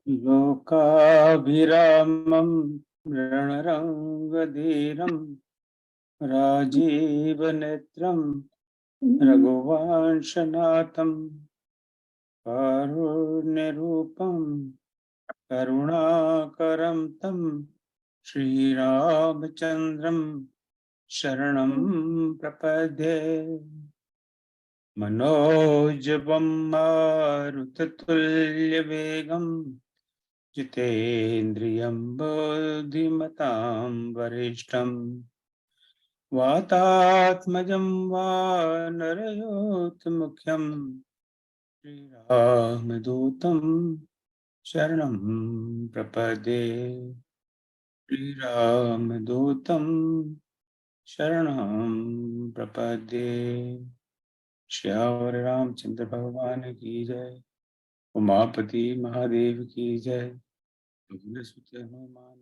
लोकाभिरामं रणरङ्गधीरं राजीवनेत्रं रघुवंशनाथं कारुण्यरूपं करुणाकरं तं श्रीरामचन्द्रं शरणं प्रपद्ये। मनोजवं मारुततुल्यवेगं जितेन्द्रियं बुद्धिमतां वरिष्ठं वातात्मजं वानरयोत्मुख्यं श्रीरामदूतं शरणं प्रपद्ये। श्रीरामदूतं शरणं प्रपद्ये। श्याम रामचंद्र भगवान की जय। उमापति महादेव की जय। सुत हनुमान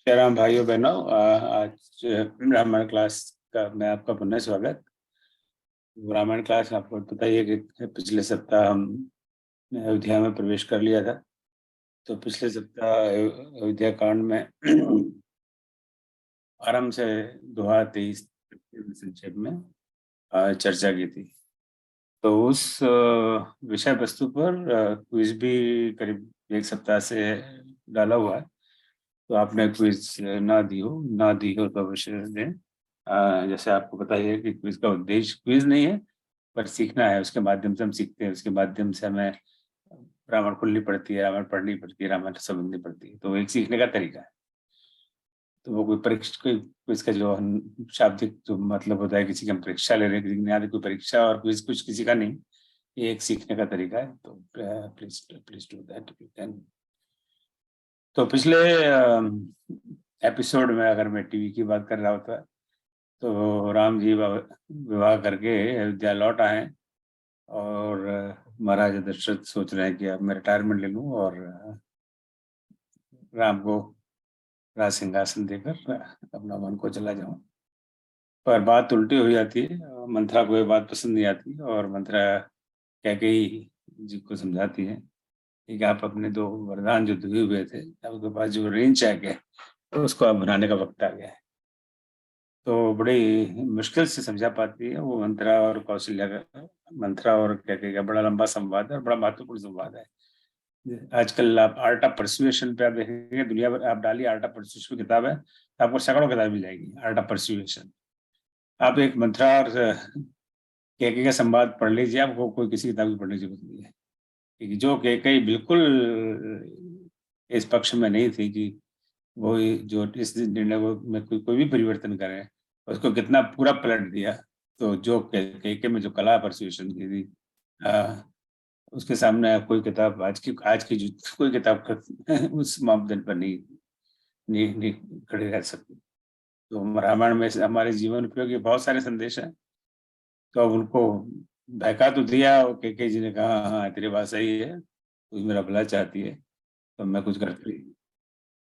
श्री राम भाइयों बहनों, आज ब्राह्मण क्लास का मैं आपका पुनः स्वागत। ब्राह्मण क्लास आपको पता ही है कि पिछले सप्ताह हम अयोध्या में प्रवेश कर लिया था। तो पिछले सप्ताह अयोध्या कांड में आरंभ से 2023 संक्षेप में चर्चा की थी। तो उस विषय वस्तु पर क्विज भी करीब एक सप्ताह से डाला हुआ है। तो आपने क्विज ना दी हो तो अवश्य दें। जैसे आपको पता ही है कि क्विज का उद्देश्य क्विज नहीं है, पर सीखना है। उसके माध्यम से हम सीखते हैं, उसके माध्यम से हमें रामायण खुलनी पड़ती है, रामायण पढ़नी पड़ती है, रामायण समझनी पड़ती है। तो एक सीखने का तरीका है। तो वो कोई परीक्षा, कोई क्विज का जो शाब्दिक जो मतलब होता है, किसी की हम परीक्षा ले रहे हैं, किसी की यहाँ कोई परीक्षा और क्विज कुछ किसी का नहीं, ये एक सीखने का तरीका है। तो please do that you can. तो पिछले एपिसोड में अगर मैं टीवी की बात कर रहा होता तो राम जी विवाह करके अयोध्या लौट आए और महाराज दशरथ सोच रहे हैं कि अब मैं रिटायरमेंट ले लूं और राम को राज सिंहासन देकर अपना वन को चला जाऊं। पर बात उल्टी हो जाती है। मंत्रा को ये बात पसंद नहीं आती और मंत्रा कैकेयी जी को समझाती है कि आप अपने 2 वरदान जो दिए हुए थे, आपके पास जो रेंज आ गया तो उसको आप बनाने का वक्त आ गया है। तो बड़ी मुश्किल से समझा पाती है वो मंत्रा और कौशल्या का। मंत्रा और कैकेयी का बड़ा लंबा संवाद है और बड़ा महत्वपूर्ण संवाद है। आजकल आप आर्ट ऑफ परसुएशन पे आप देखेंगे, दुनिया भर आप डालिए आर्ट ऑफ परसुएशन की किताब है, आपको सैकड़ों किताब मिल जाएगी आर्ट ऑफ परसुएशन। आप एक मंत्रा और कैकेयी का संवाद पढ़ लीजिए, आपको कोई किसी किताब की पढ़ने की जरूरत नहीं है। क्योंकि जो कैकेयी बिल्कुल इस पक्ष में नहीं थी कि वो जो इस निर्णय को में कोई भी परिवर्तन करे, उसको कितना पूरा पलट दिया। तो जो कैकेयी में जो कला परसुएशन की थी, उसके सामने कोई किताब आज की जो कोई किताब उस मापदंड पर नहीं खड़ी रह सकती। तो रामायण में हमारे जीवन उपयोगी बहुत सारे संदेश हैं। तो अब उनको बहका तो दिया, और कैकेयी जी ने कहा हाँ तेरी बात सही है, तू मेरा भला चाहती है तो मैं कुछ करती।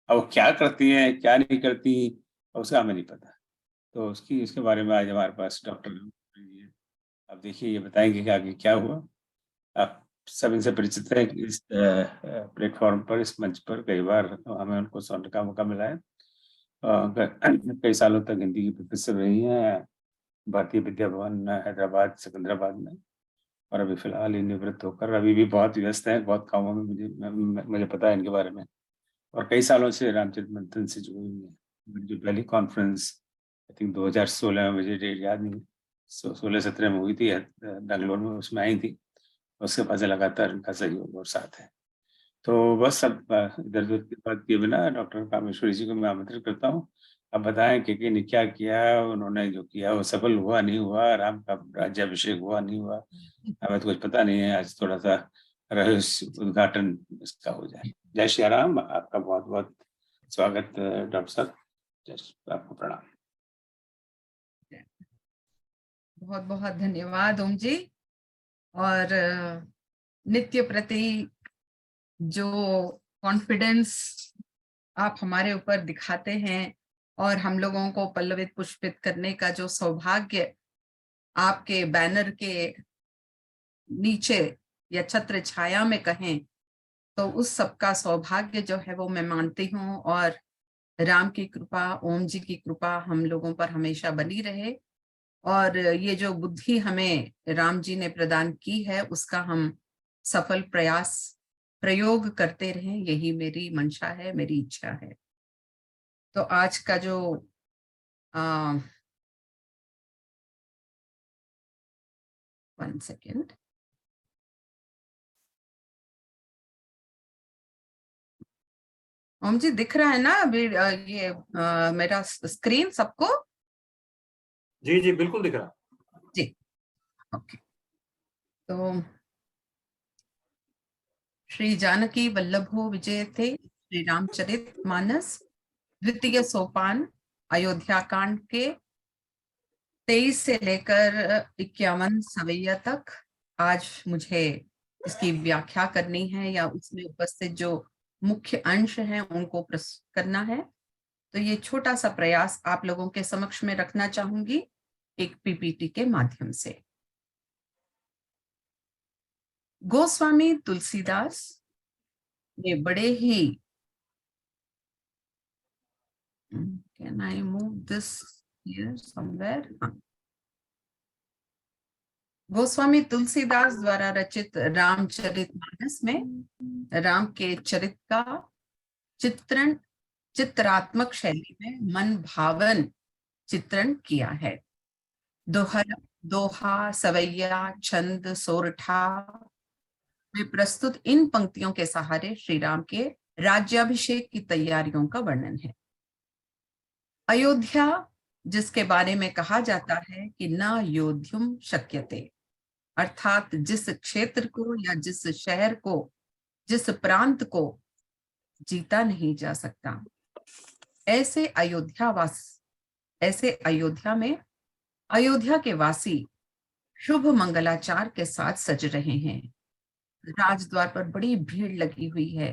अब वो क्या करती है क्या नहीं करती उसका हमें नहीं पता। तो इसके बारे में आज हमारे पास डॉक्टर जी हैं। अब देखिए ये बताएंगे कि आगे क्या हुआ। आप सब इनसे परिचित हैं कि इस प्लेटफॉर्म पर, इस मंच पर कई बार हमें उनको सुनने का मौका मिला है। कई सालों तक हिंदी की प्रोफेसर रही हैं भारतीय विद्या भवन हैदराबाद सिकंदराबाद में। और अभी फिलहाल ही निवृत्त होकर अभी भी बहुत व्यस्त है, बहुत कामों में, मुझे पता है इनके बारे में। और कई सालों से रामचरित मंथन से जुड़ी हुई है। मेरी जो पहली कॉन्फ्रेंस आई थिंक 2016 में, मुझे डेट याद नहीं, 16-17 में हुई थी बेंगलोर में, उसमें आई थी। उसके बाद से लगातार उनका सहयोग और साथ है। तो बस अब इधर उधर की बात किए बिना डॉक्टर कामेश्वरी जी को मैं आमंत्रित करता हूँ। अब बताएं कि ने क्या किया, उन्होंने जो किया वो सफल हुआ नहीं हुआ, राम का राज्याभिषेक हुआ नहीं हुआ, हमें तो कुछ पता नहीं है। आज थोड़ा सा रहस्य उद्घाटन इसका हो जाए। जय श्री राम, आपका बहुत बहुत स्वागत डॉक्टर साहब। आपको प्रणाम। बहुत बहुत धन्यवाद ओम जी। और नित्य प्रति जो कॉन्फिडेंस आप हमारे ऊपर दिखाते हैं और हम लोगों को पल्लवित पुष्पित करने का जो सौभाग्य आपके बैनर के नीचे या छत्र छाया में कहें, तो उस सबका सौभाग्य जो है वो मैं मानती हूँ। और राम की कृपा, ओम जी की कृपा हम लोगों पर हमेशा बनी रहे, और ये जो बुद्धि हमें राम जी ने प्रदान की है उसका हम सफल प्रयोग करते रहें, यही मेरी मंशा है, मेरी इच्छा है। तो आज का जो 1 सेकेंड, ओम जी दिख रहा है ना अभी ये मेरा स्क्रीन सबको? जी जी बिल्कुल दिख रहा। जी, ओके। तो श्री जानकी वल्लभो विजयते, श्री रामचरित मानस द्वितीय सोपान, अयोध्या कांड के 23 से लेकर 51 सवैया तक आज मुझे इसकी व्याख्या करनी है, या उसमें उपस्थित जो मुख्य अंश हैं उनको प्रस्तुत करना है। तो ये छोटा सा प्रयास आप लोगों के समक्ष में रखना चाहूंगी एक पीपीटी के माध्यम से। गोस्वामी तुलसीदास ने बड़े ही, can I move this here somewhere, Goswami Tulsidas द्वारा रचित रामचरितमानस में राम के चरित्र का चित्रण चित्रात्मक शैली में मन भावन चित्रण किया है। दोहा, सवैया, छंद, सोरठा में प्रस्तुत इन पंक्तियों के सहारे श्री राम के राज्याभिषेक की तैयारियों का वर्णन है। अयोध्या, जिसके बारे में कहा जाता है कि न योध्युम शक्यते, अर्थात जिस क्षेत्र को या जिस शहर को, जिस प्रांत को जीता नहीं जा सकता, ऐसे अयोध्या में अयोध्या के वासी शुभ मंगलाचार के साथ सज रहे हैं। राजद्वार पर बड़ी भीड़ लगी हुई है,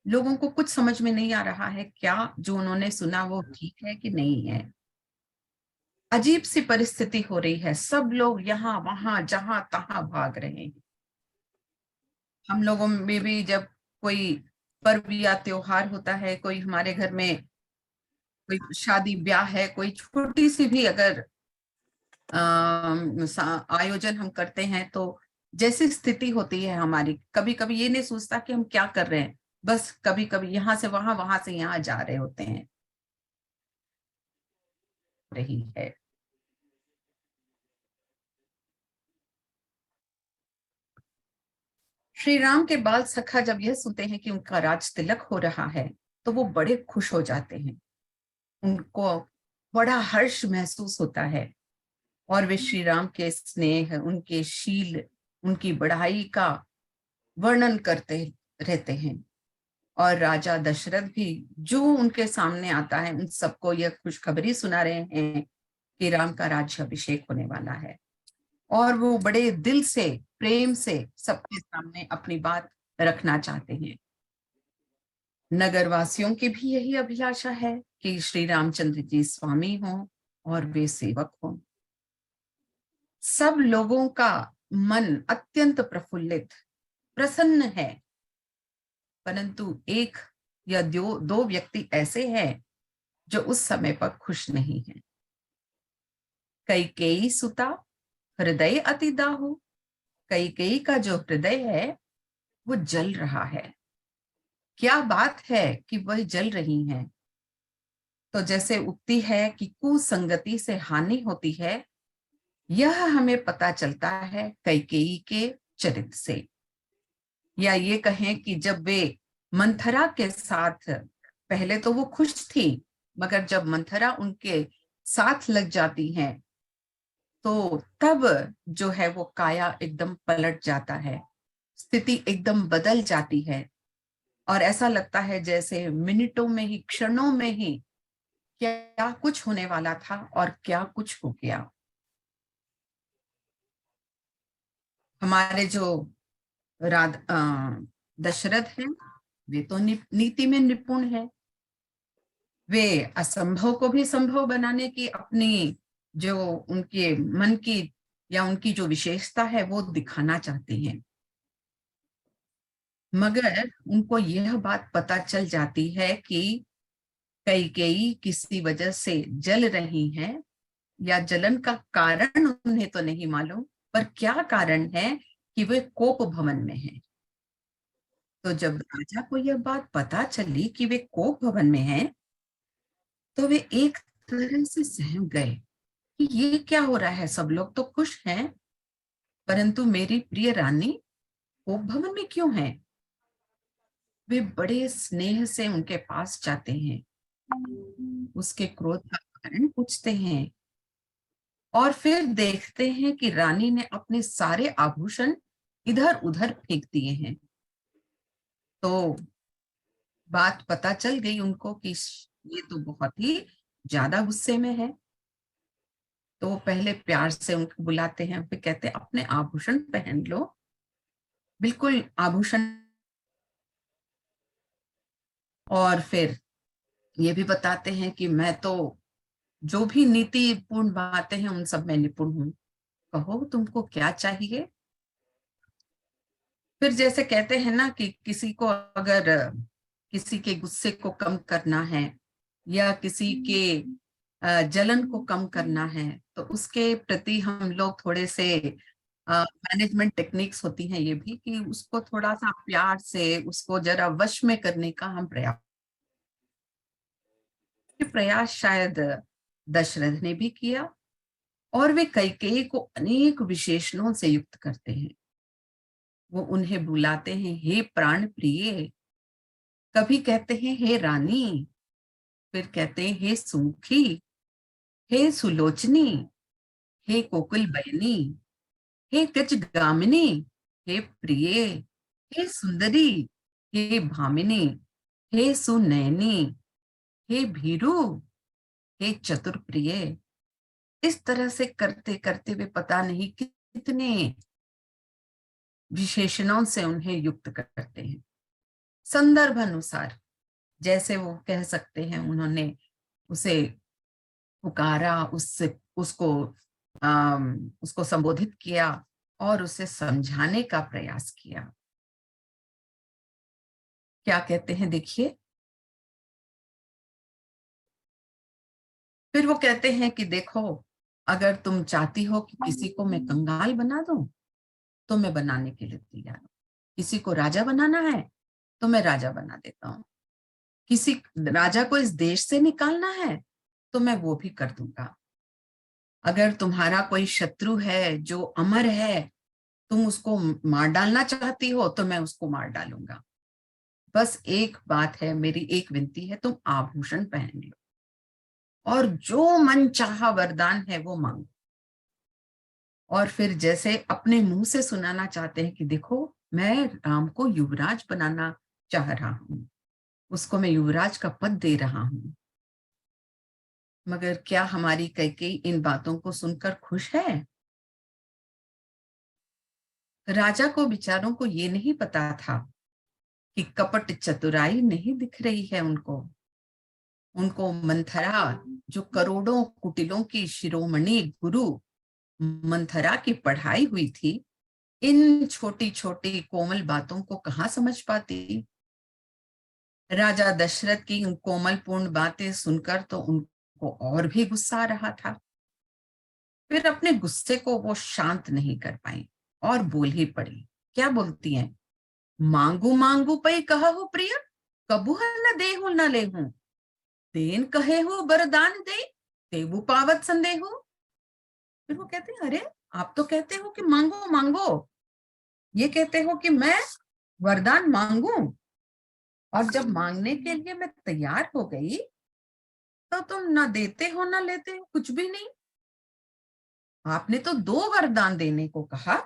लोगों को कुछ समझ में नहीं आ रहा है क्या जो उन्होंने सुना वो ठीक है कि नहीं है। अजीब सी परिस्थिति हो रही है, सब लोग यहाँ वहां जहां तहां भाग रहे हैं। हम लोगों में भी जब कोई पर्व या त्योहार होता है, कोई हमारे घर में कोई शादी ब्याह है, कोई छोटी सी भी अगर आयोजन हम करते हैं, तो जैसी स्थिति होती है हमारी, कभी कभी ये नहीं सोचता कि हम क्या कर रहे हैं, बस कभी कभी यहाँ से वहां से यहाँ जा रहे होते हैं। रही है श्री राम के बाल सखा जब यह सुनते हैं कि उनका राज तिलक हो रहा है तो वो बड़े खुश हो जाते हैं, उनको बड़ा हर्ष महसूस होता है, और वे श्री राम के स्नेह, उनके शील, उनकी बढ़ाई का वर्णन करते रहते हैं। और राजा दशरथ भी जो उनके सामने आता है उन सबको यह खुशखबरी सुना रहे हैं कि राम का राज्याभिषेक होने वाला है, और वो बड़े दिल से, प्रेम से सबके सामने अपनी बात रखना चाहते हैं। नगरवासियों की भी यही अभिलाषा है कि श्री रामचंद्र जी स्वामी हों और वे सेवक हों। सब लोगों का मन अत्यंत प्रफुल्लित, प्रसन्न है, परंतु एक या दो व्यक्ति ऐसे हैं जो उस समय पर खुश नहीं है। कैकेयी सुता हृदय अति दाहु, कैकेयी का जो हृदय है वो जल रहा है। क्या बात है कि वह जल रही हैं। तो जैसे उक्ति है कि कुसंगति से हानि होती है, यह हमें पता चलता है कैकेयी के चरित्र से। या ये कहें कि जब वे मंथरा के साथ, पहले तो वो खुश थी, मगर जब मंथरा उनके साथ लग जाती हैं तो तब जो है वो काया एकदम पलट जाता है, स्थिति एकदम बदल जाती है, और ऐसा लगता है जैसे मिनटों में ही, क्षणों में ही क्या कुछ होने वाला था और क्या कुछ हो गया। हमारे जो दशरथ हैं वे तो नीति में निपुण है, वे असंभव को भी संभव बनाने की अपनी जो उनके मन की या उनकी जो विशेषता है वो दिखाना चाहते हैं, मगर उनको यह बात पता चल जाती है कि कैकेयी किसी वजह से जल रही हैं, या जलन का कारण उन्हें तो नहीं मालूम, पर क्या कारण है कि वे कोप भवन में हैं। तो जब राजा को यह बात पता चली कि वे कोप भवन में हैं, तो वे एक तरह से सहम गए कि ये क्या हो रहा है, सब लोग तो खुश हैं, परंतु मेरी प्रिय रानी कोप भवन में क्यों है। वे बड़े स्नेह से उनके पास जाते हैं, उसके क्रोध का कारण पूछते हैं, और फिर देखते हैं कि रानी ने अपने सारे आभूषण इधर उधर फेंक दिए हैं। तो बात पता चल गई उनको कि ये तो बहुत ही ज्यादा गुस्से में है। तो वो पहले प्यार से उनको बुलाते हैं, फिर कहते हैं अपने आभूषण पहन लो, बिल्कुल आभूषण। और फिर ये भी बताते हैं कि मैं तो जो भी नीतिपूर्ण बातें हैं उन सब में निपुण हूं, कहो तुमको क्या चाहिए। फिर जैसे कहते हैं ना कि किसी को अगर किसी के गुस्से को कम करना है या किसी के जलन को कम करना है, तो उसके प्रति हम लोग थोड़े से मैनेजमेंट टेक्निक्स होती हैं ये भी, कि उसको थोड़ा सा प्यार से उसको जरा वश में करने का हम प्रयास शायद दशरथ ने भी किया। और वे कैकेयी को अनेक विशेषणों से युक्त करते हैं। वो उन्हें बुलाते हैं हे प्राण प्रिय, कभी कहते हैं हे रानी, फिर कहते हैं हे सुमुखी, हे सुलोचनी, हे कोकिल बयनी, हे गजगामिनी, हे प्रिय, हे सुंदरी, हे भामिनी, हे सुनैनी, हे भीरु, हे चतुर प्रिय। इस तरह से करते करते वे पता नहीं कितने विशेषणों से उन्हें युक्त करते हैं, संदर्भ अनुसार। जैसे वो कह सकते हैं उन्होंने उसे पुकारा, उससे उसको संबोधित किया और उसे समझाने का प्रयास किया। क्या कहते हैं देखिए, फिर वो कहते हैं कि देखो, अगर तुम चाहती हो कि किसी को मैं कंगाल बना दूं तो मैं बनाने के लिए तैयार हूं, किसी को राजा बनाना है तो मैं राजा बना देता हूं, किसी राजा को इस देश से निकालना है तो मैं वो भी कर दूंगा, अगर तुम्हारा कोई शत्रु है जो अमर है, तुम उसको मार डालना चाहती हो तो मैं उसको मार डालूंगा, बस एक बात है, मेरी एक विनती है, तुम आभूषण पहन लो और जो मन चाहा वरदान है वो मांगो। और फिर जैसे अपने मुंह से सुनाना चाहते हैं कि देखो, मैं राम को युवराज बनाना चाह रहा हूं, उसको मैं युवराज का पद दे रहा हूं। मगर क्या हमारी कैकेयी इन बातों को सुनकर खुश है? राजा को बेचारों को ये नहीं पता था कि कपट चतुराई नहीं दिख रही है उनको। उनको मंथरा, जो करोड़ों कुटिलों की शिरोमणि गुरु मंथरा की पढ़ाई हुई थी, इन छोटी छोटी कोमल बातों को कहाँ समझ पाती। राजा दशरथ की उन कोमलपूर्ण बातें सुनकर तो उनको और भी गुस्सा आ रहा था। फिर अपने गुस्से को वो शांत नहीं कर पाई और बोल ही पड़ी। क्या बोलती हैं? मांगू मांगू पई कहा हो प्रिय, कबू न देहु न लेहूं, देन कहे हो बरदान दे, देवु पावत संदेहु। फिर वो कहते हैं अरे, आप तो कहते हो कि मांगो मांगो, ये कहते हो कि मैं वरदान मांगू, और जब मांगने के लिए मैं तैयार हो गई तो तुम ना देते हो ना लेते हो, कुछ भी नहीं। आपने तो 2 वरदान देने को कहा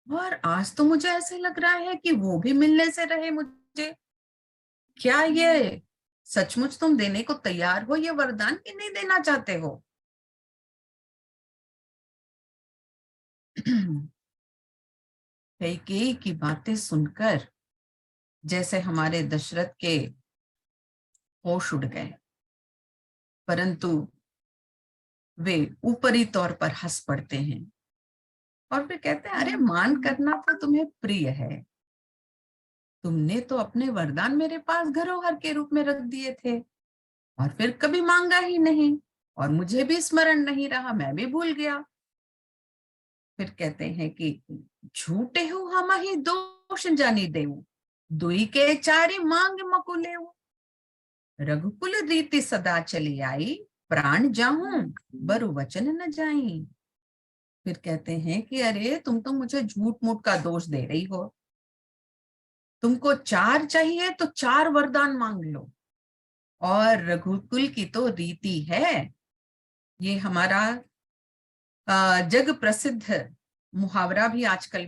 और आज तो मुझे ऐसे लग रहा है कि वो भी मिलने से रहे मुझे। क्या ये सचमुच तुम देने को तैयार हो ये वरदान, कि नहीं देना चाहते हो? कैकेयी की बातें सुनकर जैसे हमारे दशरथ के होश उड़ गए। परंतु वे ऊपरी तौर पर हंस पड़ते हैं और फिर कहते हैं, अरे मान करना तो तुम्हें प्रिय है, तुमने तो अपने वरदान मेरे पास धरोहर के रूप में रख दिए थे और फिर कभी मांगा ही नहीं, और मुझे भी स्मरण नहीं रहा, मैं भी भूल गया। फिर कहते हैं कि झूठे हो हम ही दोष जानी देऊ, दुई के चारी मांग मकुलेऊ, रघुकुल रीति सदा चली आई, प्राण जाऊं बरु वचन न जाई। फिर कहते हैं कि अरे तुम तो मुझे झूठ मूठ का दोष दे रही हो, तुमको 4 चाहिए तो 4 वरदान मांग लो, और रघुकुल की तो रीति है, ये हमारा जग प्रसिद्ध मुहावरा भी आजकल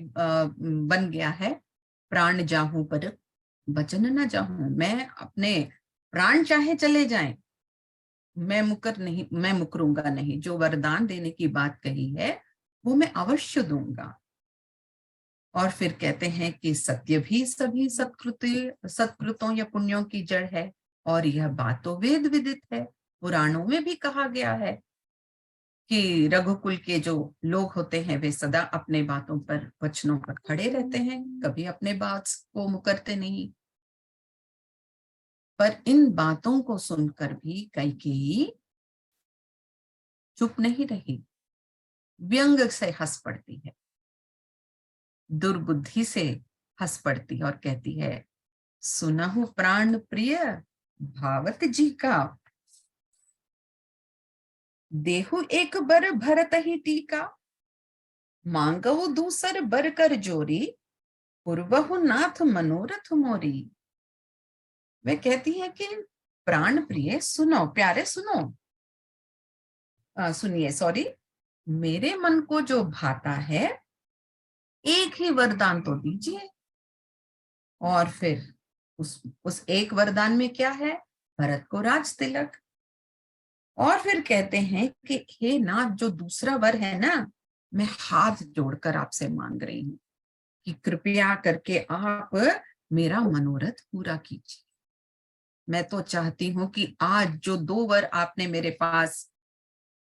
बन गया है, प्राण जाहूं पर वचन न जाहूं, मैं अपने प्राण चाहे चले जाएं, मैं मुकरूंगा नहीं, जो वरदान देने की बात कही है वो मैं अवश्य दूंगा। और फिर कहते हैं कि सत्य भी सभी सत्कृतों या पुण्यों की जड़ है, और यह बात तो वेद विदित है, पुराणों में भी कहा गया है कि रघुकुल के जो लोग होते हैं वे सदा अपने बातों पर, वचनों पर खड़े रहते हैं, कभी अपने बात को मुकरते नहीं। पर इन बातों को सुनकर भी कैकेयी चुप नहीं रही, व्यंग से हंस पड़ती है, दुर्बुद्धि से हंस पड़ती और कहती है, सुनहु प्राण प्रिय भावत जी का, देहु एक बर भरत ही टीका, मांगहु दूसर बर कर जोरी, पूर्वहु नाथ मनोरथ मोरी। वे कहती है कि प्राण प्रिय सुनो, प्यारे सुनो, सुनिए, सॉरी, मेरे मन को जो भाता है एक ही वरदान तो दीजिए। और फिर उस एक वरदान में क्या है, भरत को राज तिलक। और फिर कहते हैं कि हे नाथ, जो दूसरा वर है ना, मैं हाथ जोड़कर आपसे मांग रही हूं कि कृपया करके आप मेरा मनोरथ पूरा कीजिए। मैं तो चाहती हूं कि आज जो 2 वर आपने मेरे पास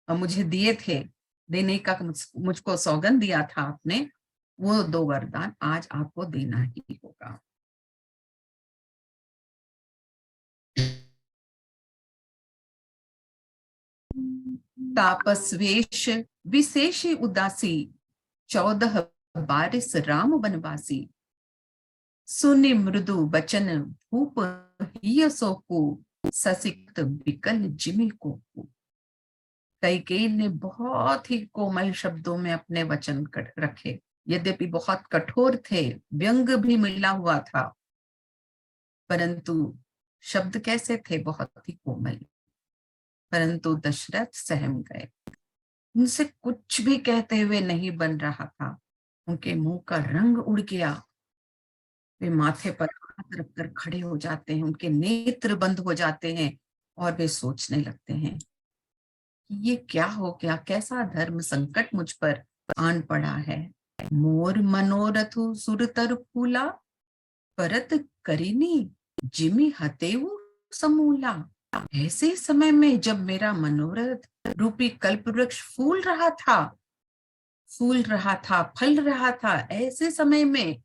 मुझे दिए थे, देने का मुझको सौगंध दिया था आपने, वो 2 वरदान आज आपको देना ही होगा। तापसवेश विशेषी उदासी, 14 बारिस राम बनवासी, सुनि मृदु बचन भूप हिय सोकु, ससिक्त विकल जिमि को। कैकेयी ने बहुत ही कोमल शब्दों में अपने वचन रखे, यद्यपि बहुत कठोर थे, व्यंग भी मिला हुआ था, परंतु शब्द कैसे थे, बहुत ही कोमल। परंतु दशरथ सहम गए, उनसे कुछ भी कहते हुए नहीं बन रहा था, उनके मुंह का रंग उड़ गया, वे माथे पर हाथ रखकर खड़े हो जाते हैं, उनके नेत्र बंद हो जाते हैं और वे सोचने लगते हैं कि ये क्या हो गया, कैसा धर्म संकट मुझ पर आन पड़ा है। मोर मनोरथु सुरतर फूला, परत करिनी जिमि हतेऊ समूला। ऐसे समय में जब मेरा मनोरथ रूपी कल्प वृक्ष फूल रहा था, फल रहा था, ऐसे समय में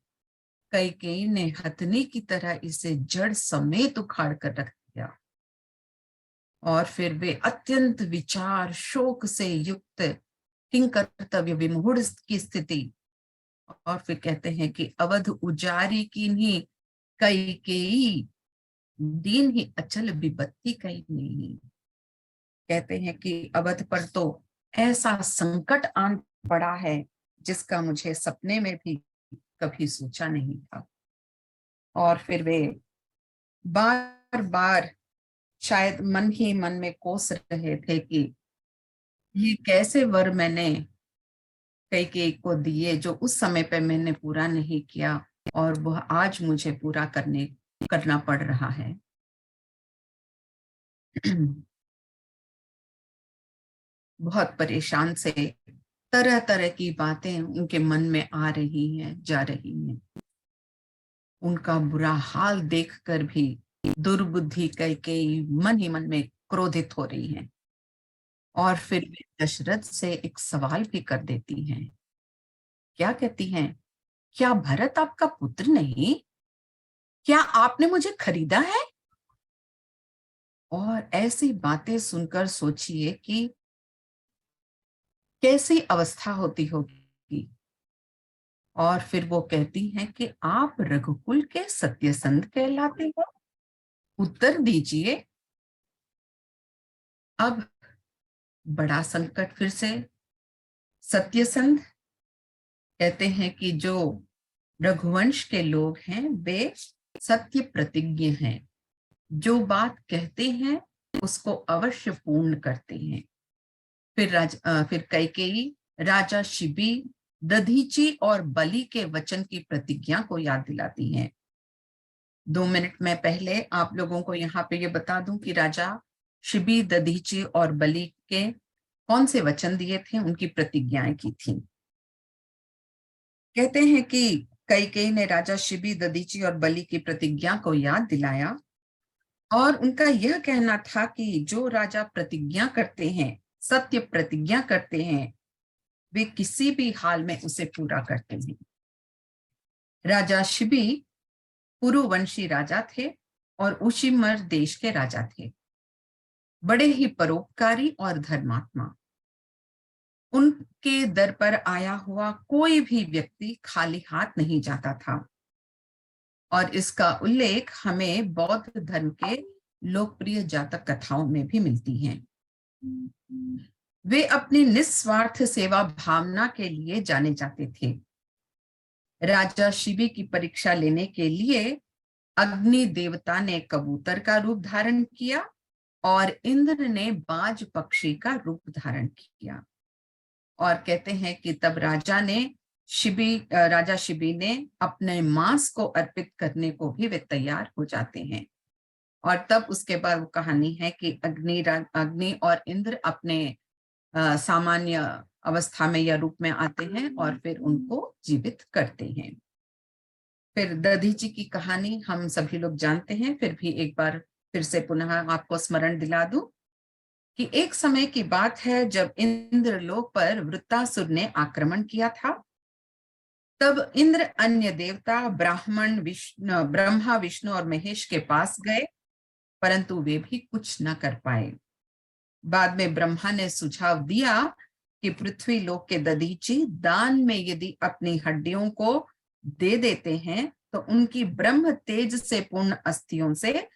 कैकेयी ने हथनी की तरह इसे जड़ समेत उखाड़ कर रख दिया। और फिर वे अत्यंत विचार शोक से युक्त, किंकर्तव्य विमूढ़ की स्थिति, और फिर कहते हैं कि अवध उजारी की नहीं कैकेयी, दीन ही अचल विपत्ति कहीं नहीं। कहते हैं कि अवध पर तो ऐसा संकट आन पड़ा है जिसका मुझे सपने में भी कभी सोचा नहीं था। और फिर वे बार बार शायद मन ही मन में कोस रहे थे कि ये कैसे वर मैंने कैकेयी को दिए जो उस समय पे मैंने पूरा नहीं किया, और वह आज मुझे पूरा करना पड़ रहा है। बहुत परेशान से तरह तरह की बातें उनके मन में आ रही हैं, जा रही हैं। उनका बुरा हाल देखकर भी दुर्बुद्धि कैकेयी मन ही मन में क्रोधित हो रही हैं और फिर वे दशरथ से एक सवाल भी कर देती हैं। क्या कहती हैं? क्या भरत आपका पुत्र नहीं? क्या आपने मुझे खरीदा है? और ऐसी बातें सुनकर सोचिए कि कैसी अवस्था होती होगी। और फिर वो कहती हैं कि आप रघुकुल के सत्यसंध कहलाते हो, उत्तर दीजिए। अब बड़ा संकट फिर से। सत्यसंध कहते हैं कि जो रघुवंश के लोग हैं वे सत्य प्रतिज्ञ हैं, जो बात कहते हैं उसको अवश्य पूर्ण करते हैं। फिर कैकेयी राजा शिबी, दधीची और बलि के वचन की प्रतिज्ञा को याद दिलाती हैं। 2 मिनट में पहले आप लोगों को यहाँ पे ये बता दूं कि राजा शिबी, दधीची और बलि के कौन से वचन दिए थे, उनकी प्रतिज्ञाएं की थी। कहते हैं कि कैकेयी ने राजा शिबी, दधीची और बलि की प्रतिज्ञा को याद दिलाया और उनका यह कहना था कि जो राजा प्रतिज्ञा करते हैं, सत्य प्रतिज्ञा करते हैं, वे किसी भी हाल में उसे पूरा करते हैं। राजा शिबी पुरुवंशी राजा थे और उशिमर देश के राजा थे, बड़े ही परोपकारी और धर्मात्मा। उनके दर पर आया हुआ कोई भी व्यक्ति खाली हाथ नहीं जाता था और इसका उल्लेख हमें बौद्ध धर्म के लोकप्रिय जातक कथाओं में भी मिलती हैं। वे अपनी निस्वार्थ सेवा भावना के लिए जाने जाते थे। राजा शिबी की परीक्षा लेने के लिए अग्नि देवता ने कबूतर का रूप धारण किया और इंद्र ने बाज पक्षी का रूप धारण किया। और कहते हैं कि तब राजा शिबी ने अपने मांस को अर्पित करने को भी वे तैयार हो जाते हैं। और तब उसके बाद वो कहानी है कि अग्नि और इंद्र अपने सामान्य अवस्था में या रूप में आते हैं और फिर उनको जीवित करते हैं। फिर दधीची की कहानी हम सभी लोग जानते हैं, फिर भी एक बार फिर से पुनः आपको स्मरण दिला दूं कि एक समय की बात है जब इंद्रलोक पर वृत्तासुर ने आक्रमण किया था। तब इंद्र अन्य देवता ब्रह्मा, विष्णु और महेश के पास गए, परंतु वे भी कुछ न कर पाए। बाद में ब्रह्मा ने सुझाव दिया कि पृथ्वी लोक के दधीची दान में यदि अपनी हड्डियों को दे देते हैं तो उनकी ब्रह्म तेज से पूर्ण अस्थियों से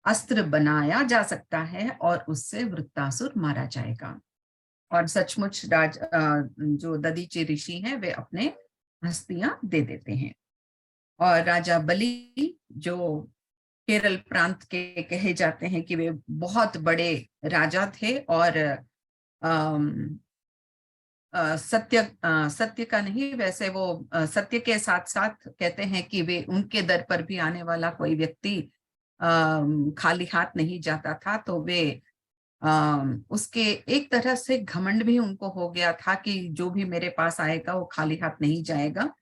अस्त्र बनाया जा सकता है और उससे वृत्तासुर मारा जाएगा। और सचमुच जो दधीची ऋषि हैं वे अपने अस्थियां दे देते हैं। और राजा बलि, जो केरल प्रांत के कहे जाते हैं कि वे बहुत बड़े राजा थे और सत्य का नहीं, वैसे वो सत्य के साथ साथ कहते हैं कि वे उनके दर पर भी आने वाला कोई व्यक्ति खाली हाथ नहीं जाता था। तो वे उसके एक तरह से घमंड भी उनको हो गया था कि जो भी मेरे पास आएगा वो खाली हाथ नहीं जाएगा।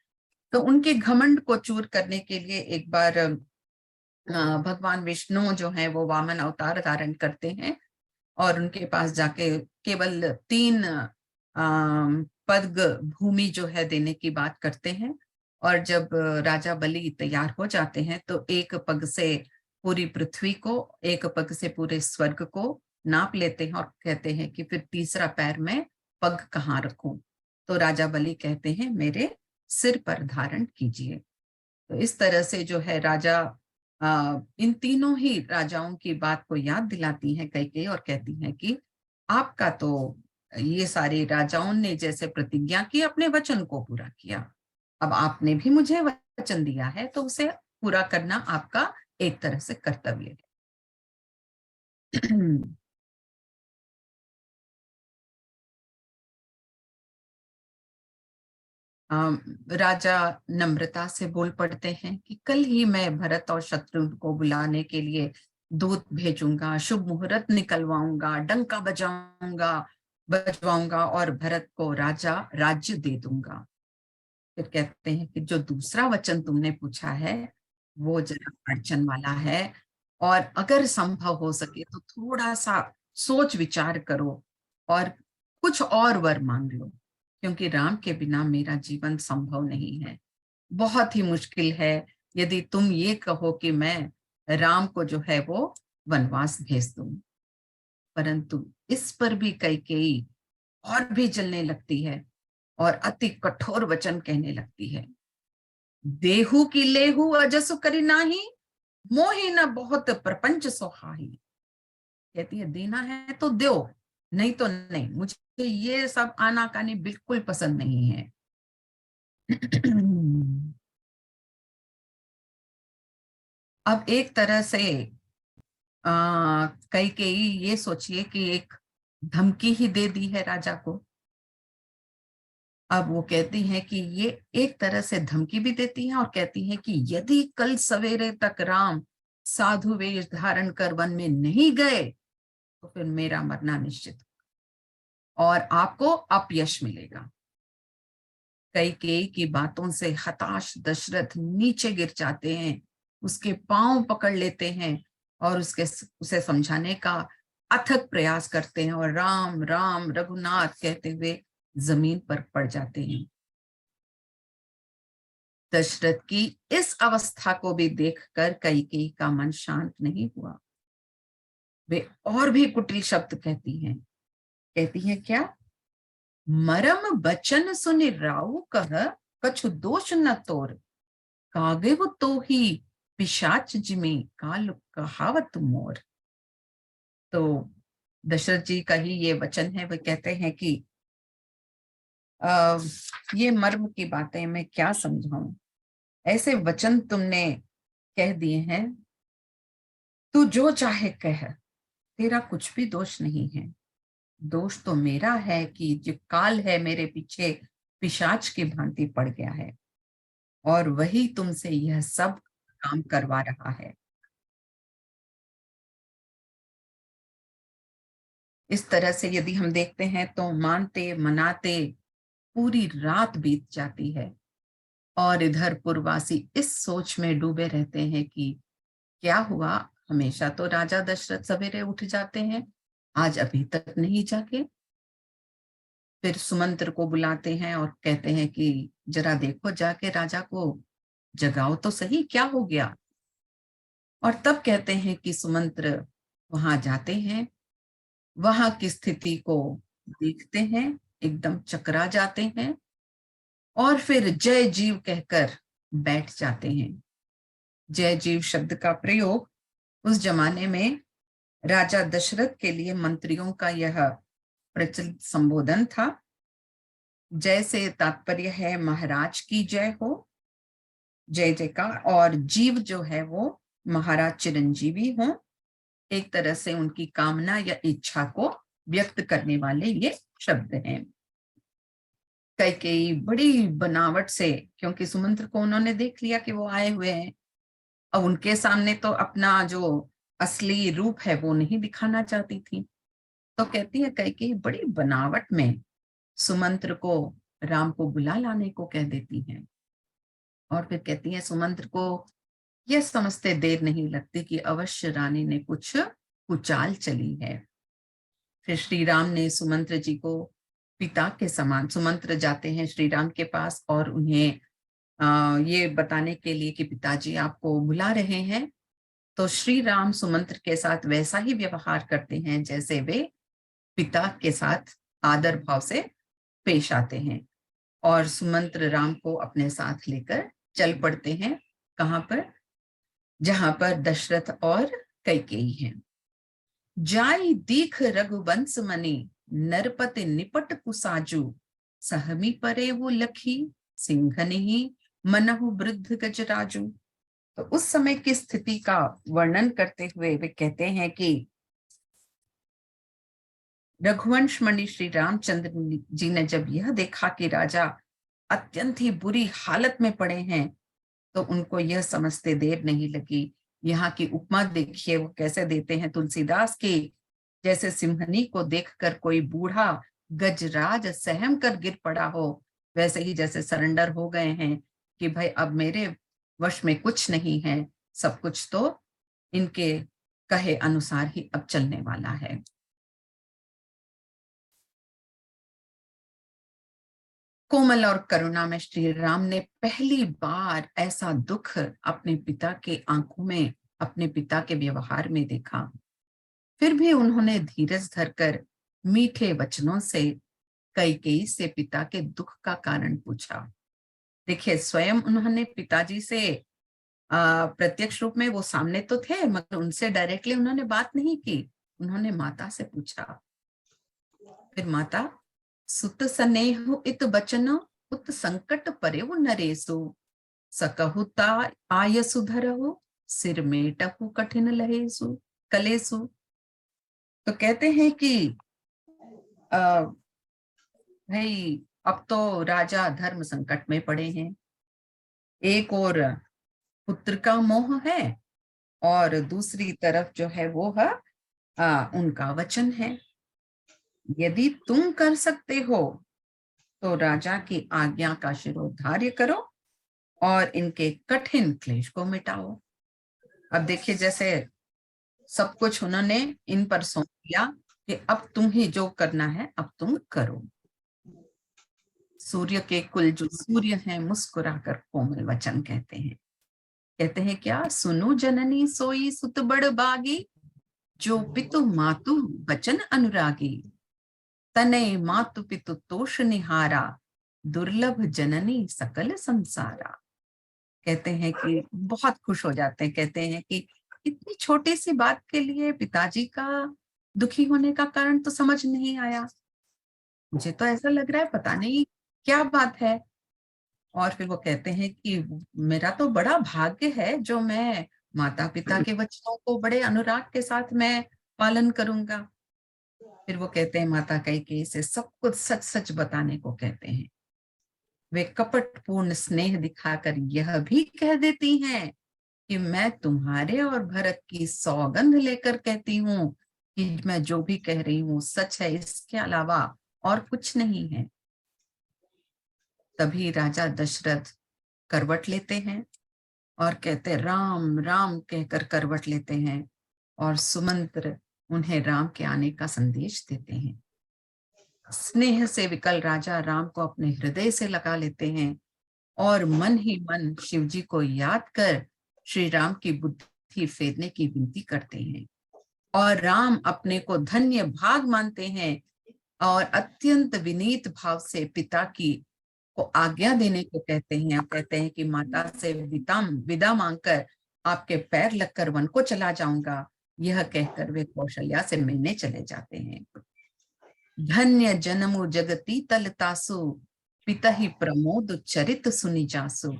तो उनके घमंड को चूर करने के लिए एक बार भगवान विष्णु जो है वो वामन अवतार धारण करते हैं और उनके पास जाके केवल 3 पग भूमि जो है देने की बात करते हैं। और जब राजा बलि तैयार हो जाते हैं तो एक पग से पूरी पृथ्वी को, एक पग से पूरे स्वर्ग को नाप लेते हैं और कहते हैं कि फिर तीसरा पैर में पग कहाँ रखूं। तो राजा बलि कहते हैं मेरे सिर पर धारण कीजिए। तो इस तरह से जो है राजा इन तीनों ही राजाओं की बात को याद दिलाती हैं कैकेयी और कहती हैं कि आपका तो ये सारे राजाओं ने जैसे प्रतिज्ञा की अपने वचन को पूरा किया, अब आपने भी मुझे वचन दिया है तो उसे पूरा करना आपका एक तरह से कर्तव्य है। राजा नम्रता से बोल पड़ते हैं कि कल ही मैं भरत और शत्रुघ्न को बुलाने के लिए दूत भेजूंगा, शुभ मुहूर्त निकलवाऊंगा, डंका बजवाऊंगा और भरत को राज्य दे दूंगा। फिर कहते हैं कि जो दूसरा वचन तुमने पूछा है वो जरा अड़चन वाला है और अगर संभव हो सके तो थोड़ा सा सोच विचार करो और कुछ और वर मांग लो, क्योंकि राम के बिना मेरा जीवन संभव नहीं है। बहुत ही मुश्किल है यदि तुम ये कहो कि मैं राम को जो है वो वनवास भेज दूं। परंतु इस पर भी कैकेयी और भी जलने लगती है और अति कठोर वचन कहने लगती है। देहु की लेहु अजसु करी नाही, मोहि न बहुत प्रपंच सोहाई। कहती है देना है तो दो, नहीं तो नहीं, मुझे ये सब आनाकानी बिल्कुल पसंद नहीं है। अब एक तरह से कैकेयी ये सोचिए कि एक धमकी ही दे दी है राजा को। अब वो कहती हैं कि ये एक तरह से धमकी भी देती हैं और कहती हैं कि यदि कल सवेरे तक राम साधु वेश धारण कर वन में नहीं गए तो फिर मेरा मरना निश्चित और आपको अपयश मिलेगा। कैकेयी की बातों से हताश दशरथ नीचे गिर जाते हैं, उसके पांव पकड़ लेते हैं और उसे समझाने का अथक प्रयास करते हैं और राम राम रघुनाथ कहते हुए जमीन पर पड़ जाते हैं। दशरथ की इस अवस्था को भी देखकर कैकेयी का मन शांत नहीं हुआ। वे और भी कुटिल शब्द कहती हैं क्या? मरम बचन सुनि राऊ कह, कछु दोष न तोर, कागिव तो ही पिशाच जिमे काल कहावत मोर। तो दशरथ जी का ही ये वचन है। वे कहते हैं कि ये मर्म की बातें मैं क्या समझाऊं, ऐसे वचन तुमने कह दिए हैं, तू जो चाहे कह, तेरा कुछ भी दोष नहीं है। दोष तो मेरा है कि जो काल है मेरे पीछे पिशाच की भांति पड़ गया है और वही तुमसे यह सब काम करवा रहा है। इस तरह से यदि हम देखते हैं तो मानते मनाते पूरी रात बीत जाती है और इधर पुरवासी इस सोच में डूबे रहते हैं कि क्या हुआ, हमेशा तो राजा दशरथ सवेरे उठ जाते हैं, आज अभी तक नहीं जागे। फिर सुमंत्र को बुलाते हैं और कहते हैं कि जरा देखो जाके राजा को जगाओ तो सही, क्या हो गया। और तब कहते हैं कि सुमंत्र वहां जाते हैं, वहां की स्थिति को देखते हैं, एकदम चकरा जाते हैं और फिर जय जीव कहकर बैठ जाते हैं। जय जीव शब्द का प्रयोग उस जमाने में राजा दशरथ के लिए मंत्रियों का यह प्रचलित संबोधन था। जय से तात्पर्य है महाराज की जय हो, जय जयकार, और जीव जो है वो महाराज चिरंजीवी हो। एक तरह से उनकी कामना या इच्छा को व्यक्त करने वाले ये शब्द हैं। कैकेयी बड़ी बनावट से, क्योंकि सुमंत्र को उन्होंने देख लिया कि वो आए हुए हैं, अब उनके सामने तो अपना जो असली रूप है वो नहीं दिखाना चाहती थी, तो कहती है कैकेयी बड़ी बनावट में सुमंत्र को राम को बुला लाने को कह देती हैं। और फिर कहती है सुमंत्र को यह समझते देर नहीं लगती कि अवश्य रानी ने कुछ कुचाल चली है। फिर श्री राम ने सुमंत्र जी को पिता के समान, सुमंत्र जाते हैं श्री राम के पास और उन्हें ये बताने के लिए कि पिताजी आपको बुला रहे हैं। तो श्री राम सुमंत्र के साथ वैसा ही व्यवहार करते हैं जैसे वे पिता के साथ आदर भाव से पेश आते हैं और सुमंत्र राम को अपने साथ लेकर चल पड़ते हैं। कहाँ पर? जहां पर दशरथ और कैकेयी हैं। जाई दीख रघुवंश मनी, नरपति निपट कुसाजू, सहमी परे वो लखी, सिंघनि मनहु वृद्ध गजराजू। तो उस समय की स्थिति का वर्णन करते हुए वे कहते हैं कि रघुवंश मणि श्री रामचंद्र जी ने जब यह देखा कि राजा अत्यंत ही बुरी हालत में पड़े हैं तो उनको यह समझते देर नहीं लगी। यहाँ की उपमा देखिए वो कैसे देते हैं तुलसीदास की, जैसे सिंहनी को देखकर कोई बूढ़ा गजराज सहम कर गिर पड़ा हो, वैसे ही जैसे सरेंडर हो गए हैं कि भाई अब मेरे वश में कुछ नहीं है, सब कुछ तो इनके कहे अनुसार ही अब चलने वाला है। कोमल और करुणा में श्री राम ने पहली बार ऐसा दुख अपने पिता के आंखों में, अपने पिता के व्यवहार में देखा। फिर भी उन्होंने धीरज धरकर मीठे वचनों से कैकेयी से पिता के दुख का कारण पूछा। देखिए, स्वयं उन्होंने पिताजी से प्रत्यक्ष रूप में वो सामने तो थे, मगर उनसे डायरेक्टली उन्होंने बात नहीं की, उन्होंने माता से पूछा। फिर माता, सुत स्नेह इत बचन उत संकट परेउ नरेसु, सकहुता आय सुधरहु सिर मेटहु कठिन लहेसु कलेसु। तो कहते हैं कि भाई अब तो राजा धर्म संकट में पड़े हैं। एक और पुत्र का मोह है और दूसरी तरफ जो है वो है उनका वचन है। यदि तुम कर सकते हो तो राजा की आज्ञा का शिरोधार्य करो और इनके कठिन क्लेश को मिटाओ। अब देखिए, जैसे सब कुछ उन्होंने इन पर सौंप दिया कि अब तुम ही जो करना है अब तुम करो। सूर्य के कुल जो सूर्य हैं मुस्कुराकर कोमल वचन कहते हैं। कहते हैं क्या, सुनो जननी सोई सुत बड़ बागी, जो पितु मातु वचन अनुरागी, तनय मातु पितु तोष निहारा, दुर्लभ जननी सकल संसारा। कहते हैं कि बहुत खुश हो जाते हैं, कहते हैं कि इतनी छोटी सी बात के लिए पिताजी का दुखी होने का कारण तो समझ नहीं आया। मुझे तो ऐसा लग रहा है पता नहीं क्या बात है। और फिर वो कहते हैं कि मेरा तो बड़ा भाग्य है जो मैं माता पिता के वचनों को बड़े अनुराग के साथ मैं पालन करूंगा। फिर वो कहते हैं माता कैकेयी से सब कुछ सच सच बताने को कहते हैं। वे कपटपूर्ण स्नेह दिखाकर यह भी कह देती हैं कि मैं तुम्हारे और भरत की सौगंध लेकर कहती हूँ कि मैं जो भी कह रही हूँ सच है, इसके अलावा और कुछ नहीं है। तभी राजा दशरथ करवट लेते हैं और कहते राम राम कहकर करवट लेते हैं और सुमंत्र उन्हें राम के आने का संदेश देते हैं। स्नेह से विकल राजा राम को अपने हृदय से लगा लेते हैं और मन ही मन शिवजी को याद कर श्री राम की बुद्धि फेरने की विनती करते हैं। और राम अपने को धन्य भाग मानते हैं और अत्यंत विनीत भाव से पिता की को आज्ञा देने को कहते हैं। कहते हैं कि माता से विदा मांगकर आपके पैर लगकर वन को चला जाऊंगा। यह कहकर वे कौशल्या से मिलने चले जाते हैं। धन्य जन्मु जगती तलतासु, पिता ही प्रमोद चरित सुनि जासु,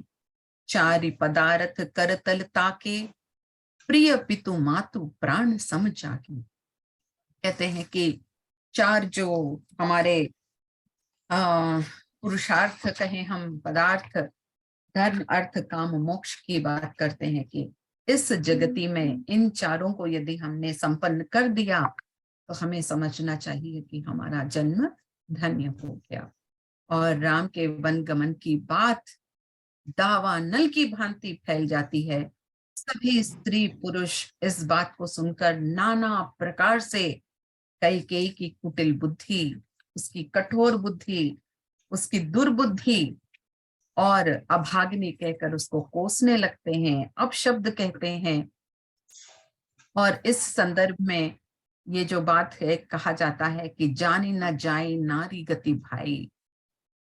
चारि पदार्थ कर तल ताके, प्रिय पितु मातु प्राण सम जागे। कहते हैं कि चार जो हमारे पुरुषार्थ कहें हम, पदार्थ धर्म अर्थ काम मोक्ष की बात करते हैं कि इस जगती में इन चारों को यदि हमने संपन्न कर दिया तो हमें समझना चाहिए कि हमारा जन्म धन्य हो गया। और राम के वन गमन की बात दावानल की भांति फैल जाती है। सभी स्त्री पुरुष इस बात को सुनकर नाना प्रकार से कैकेयी की कुटिल बुद्धि, उसकी कठोर बुद्धि, उसकी दुर्बुद्धि और अभाग्नि कहकर उसको कोसने लगते हैं, अपशब्द कहते हैं। और इस संदर्भ में ये जो बात है, कहा जाता है कि जानी न जाए नारी गति भाई।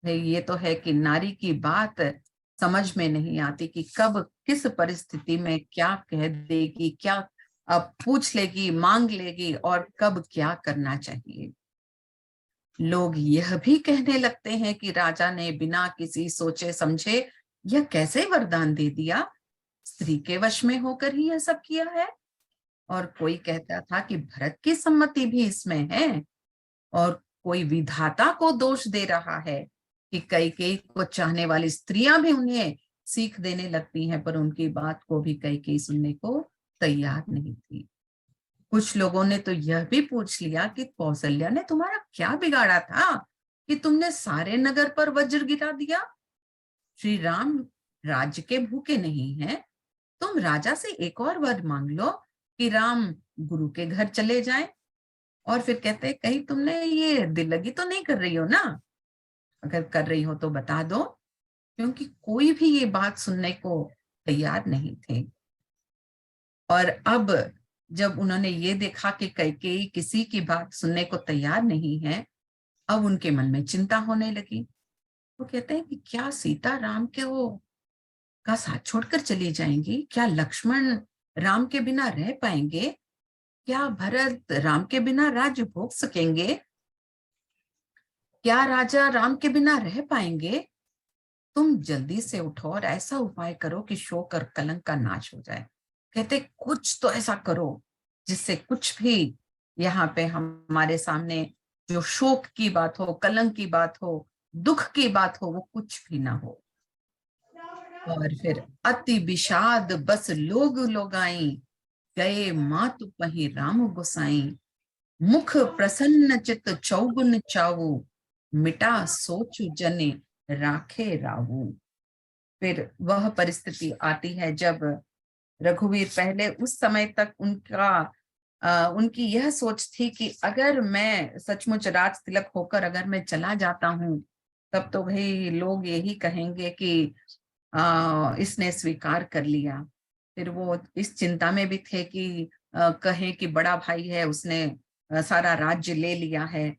ये तो है कि नारी की बात समझ में नहीं आती कि कब किस परिस्थिति में क्या कह देगी, क्या अब पूछ लेगी, मांग लेगी और कब क्या करना चाहिए। लोग यह भी कहने लगते हैं कि राजा ने बिना किसी सोचे समझे यह कैसे वरदान दे दिया, स्त्री के वश में होकर ही यह सब किया है। और कोई कहता था कि भरत की सम्मति भी इसमें है, और कोई विधाता को दोष दे रहा है कि कैकेयी को चाहने वाली स्त्रियां भी उन्हें सीख देने लगती हैं, पर उनकी बात को भी कैकेयी सुनने को तैयार नहीं थी। कुछ लोगों ने तो यह भी पूछ लिया कि कौशल्या ने तुम्हारा क्या बिगाड़ा था कि तुमने सारे नगर पर वज्र गिरा दिया। श्री राम राज्य के भूखे नहीं हैं, तुम राजा से एक और वर मांग लो कि राम गुरु के घर चले जाएं। और फिर कहते हैं कहीं तुमने ये दिल लगी तो नहीं कर रही हो ना। अगर कर रही हो तो बता दो, क्योंकि कोई भी ये बात सुनने को तैयार नहीं थे। और अब जब उन्होंने ये देखा कि कैकेयी किसी की बात सुनने को तैयार नहीं है, अब उनके मन में चिंता होने लगी। वो कहते हैं कि क्या सीता राम के वो का साथ छोड़कर चली जाएंगी? क्या लक्ष्मण राम के बिना रह पाएंगे? क्या भरत राम के बिना राज्य भोग सकेंगे? क्या राजा राम के बिना रह पाएंगे? तुम जल्दी से उठो और ऐसा उपाय करो कि शोक और कलंक का नाश हो जाए। कहते कुछ तो ऐसा करो जिससे कुछ भी यहाँ पे हमारे सामने जो शोक की बात हो, कलंक की बात हो, दुख की बात हो, वो कुछ भी ना हो। और फिर अति विषाद बस लोग लोगाई, गए मातु पही राम गोसाई, मुख प्रसन्न चित चौगुन चावू, मिटा सोचु जने राखे रावू। फिर वह परिस्थिति आती है जब रघुवीर, पहले उस समय तक उनकी यह सोच थी कि अगर मैं सचमुच राज तिलक होकर अगर मैं चला जाता हूं, तब तो भाई लोग यही कहेंगे कि इसने स्वीकार कर लिया। फिर वो इस चिंता में भी थे कि कहें कि बड़ा भाई है, उसने सारा राज्य ले लिया है।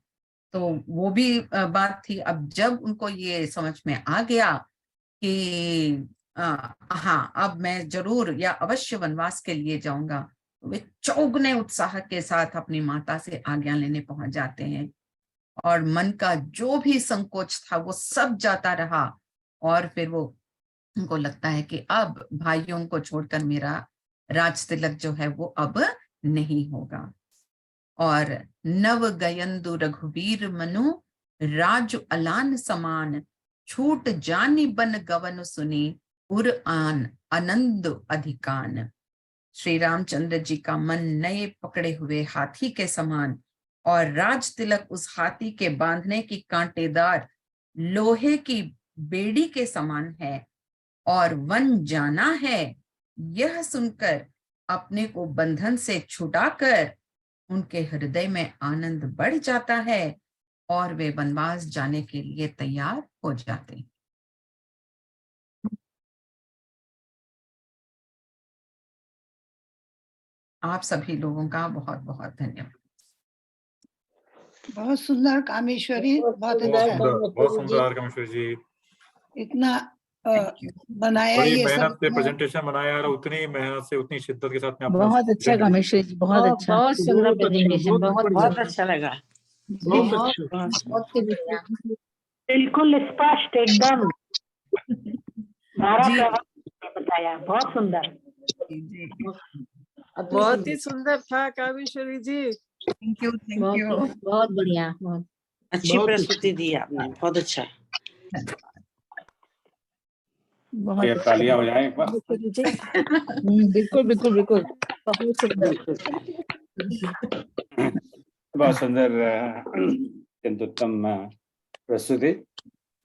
तो वो भी बात थी। अब जब उनको ये समझ में आ गया कि हाँ, अब मैं जरूर या अवश्य वनवास के लिए जाऊंगा, तो वे चौगुने उत्साह के साथ अपनी माता से आज्ञा लेने पहुंच जाते हैं। और मन का जो भी संकोच था वो सब जाता रहा। और फिर वो उनको लगता है कि अब भाइयों को छोड़कर मेरा राज तिलक जो है वो अब नहीं होगा। और नव गयंदु रघुवीर मनु, राज अलान समान, छूट जानी बन गवन सुनी, उर आन आनंद अधिकान। श्री रामचंद्र जी का मन नए पकड़े हुए हाथी के समान और राज तिलक उस हाथी के बांधने की कांटेदार लोहे की बेड़ी के समान है। और वन जाना है, यह सुनकर अपने को बंधन से छुड़ाकर उनके हृदय में आनंद बढ़ जाता है और वे वनवास जाने के लिए तैयार हो जाते हैं। आप सभी लोगों का बहुत बहुत धन्यवाद। बहुत सुंदर कामेश्वरी, बहुत बहुत अच्छा। सुंदर, बहुत सुंदर कामेश्वर जी। इतना Thank you. बनाया बड़ी ये मेहनत सब। से प्रेजेंटेशन बनाया और उतनी मेहनत से उतनी शिद्दत के साथ में अपना बहुत अच्छा कामेश्वर जी, बहुत अच्छा, बहुत सुंदर बहुत अच्छा, प्रेजेंटेशन, बहुत बहुत बढ़िया। अच्छा लगा। बहुत अच्छा। बहुत बढ़िया, बिल्कुल स्पष्ट एकदम धारा जी प्रवाह बताया, बहुत सुंदर। जी, बहुत ही सुंदर था कामेश्वरी जी। थैंक यू बहुत बढ़िया, बहुत अच्छी प्रस्तुति दी आपने, बहुत अच्छा। बहुत ये अच्छा तालियां हो जाएं एक बार। कामेश्वरी जी। बिल्कुल बिल्कुल बिल्कुल, बहुत सुंदर। बहुत सुंदर अत्यंतोत्तम प्रस्तुति।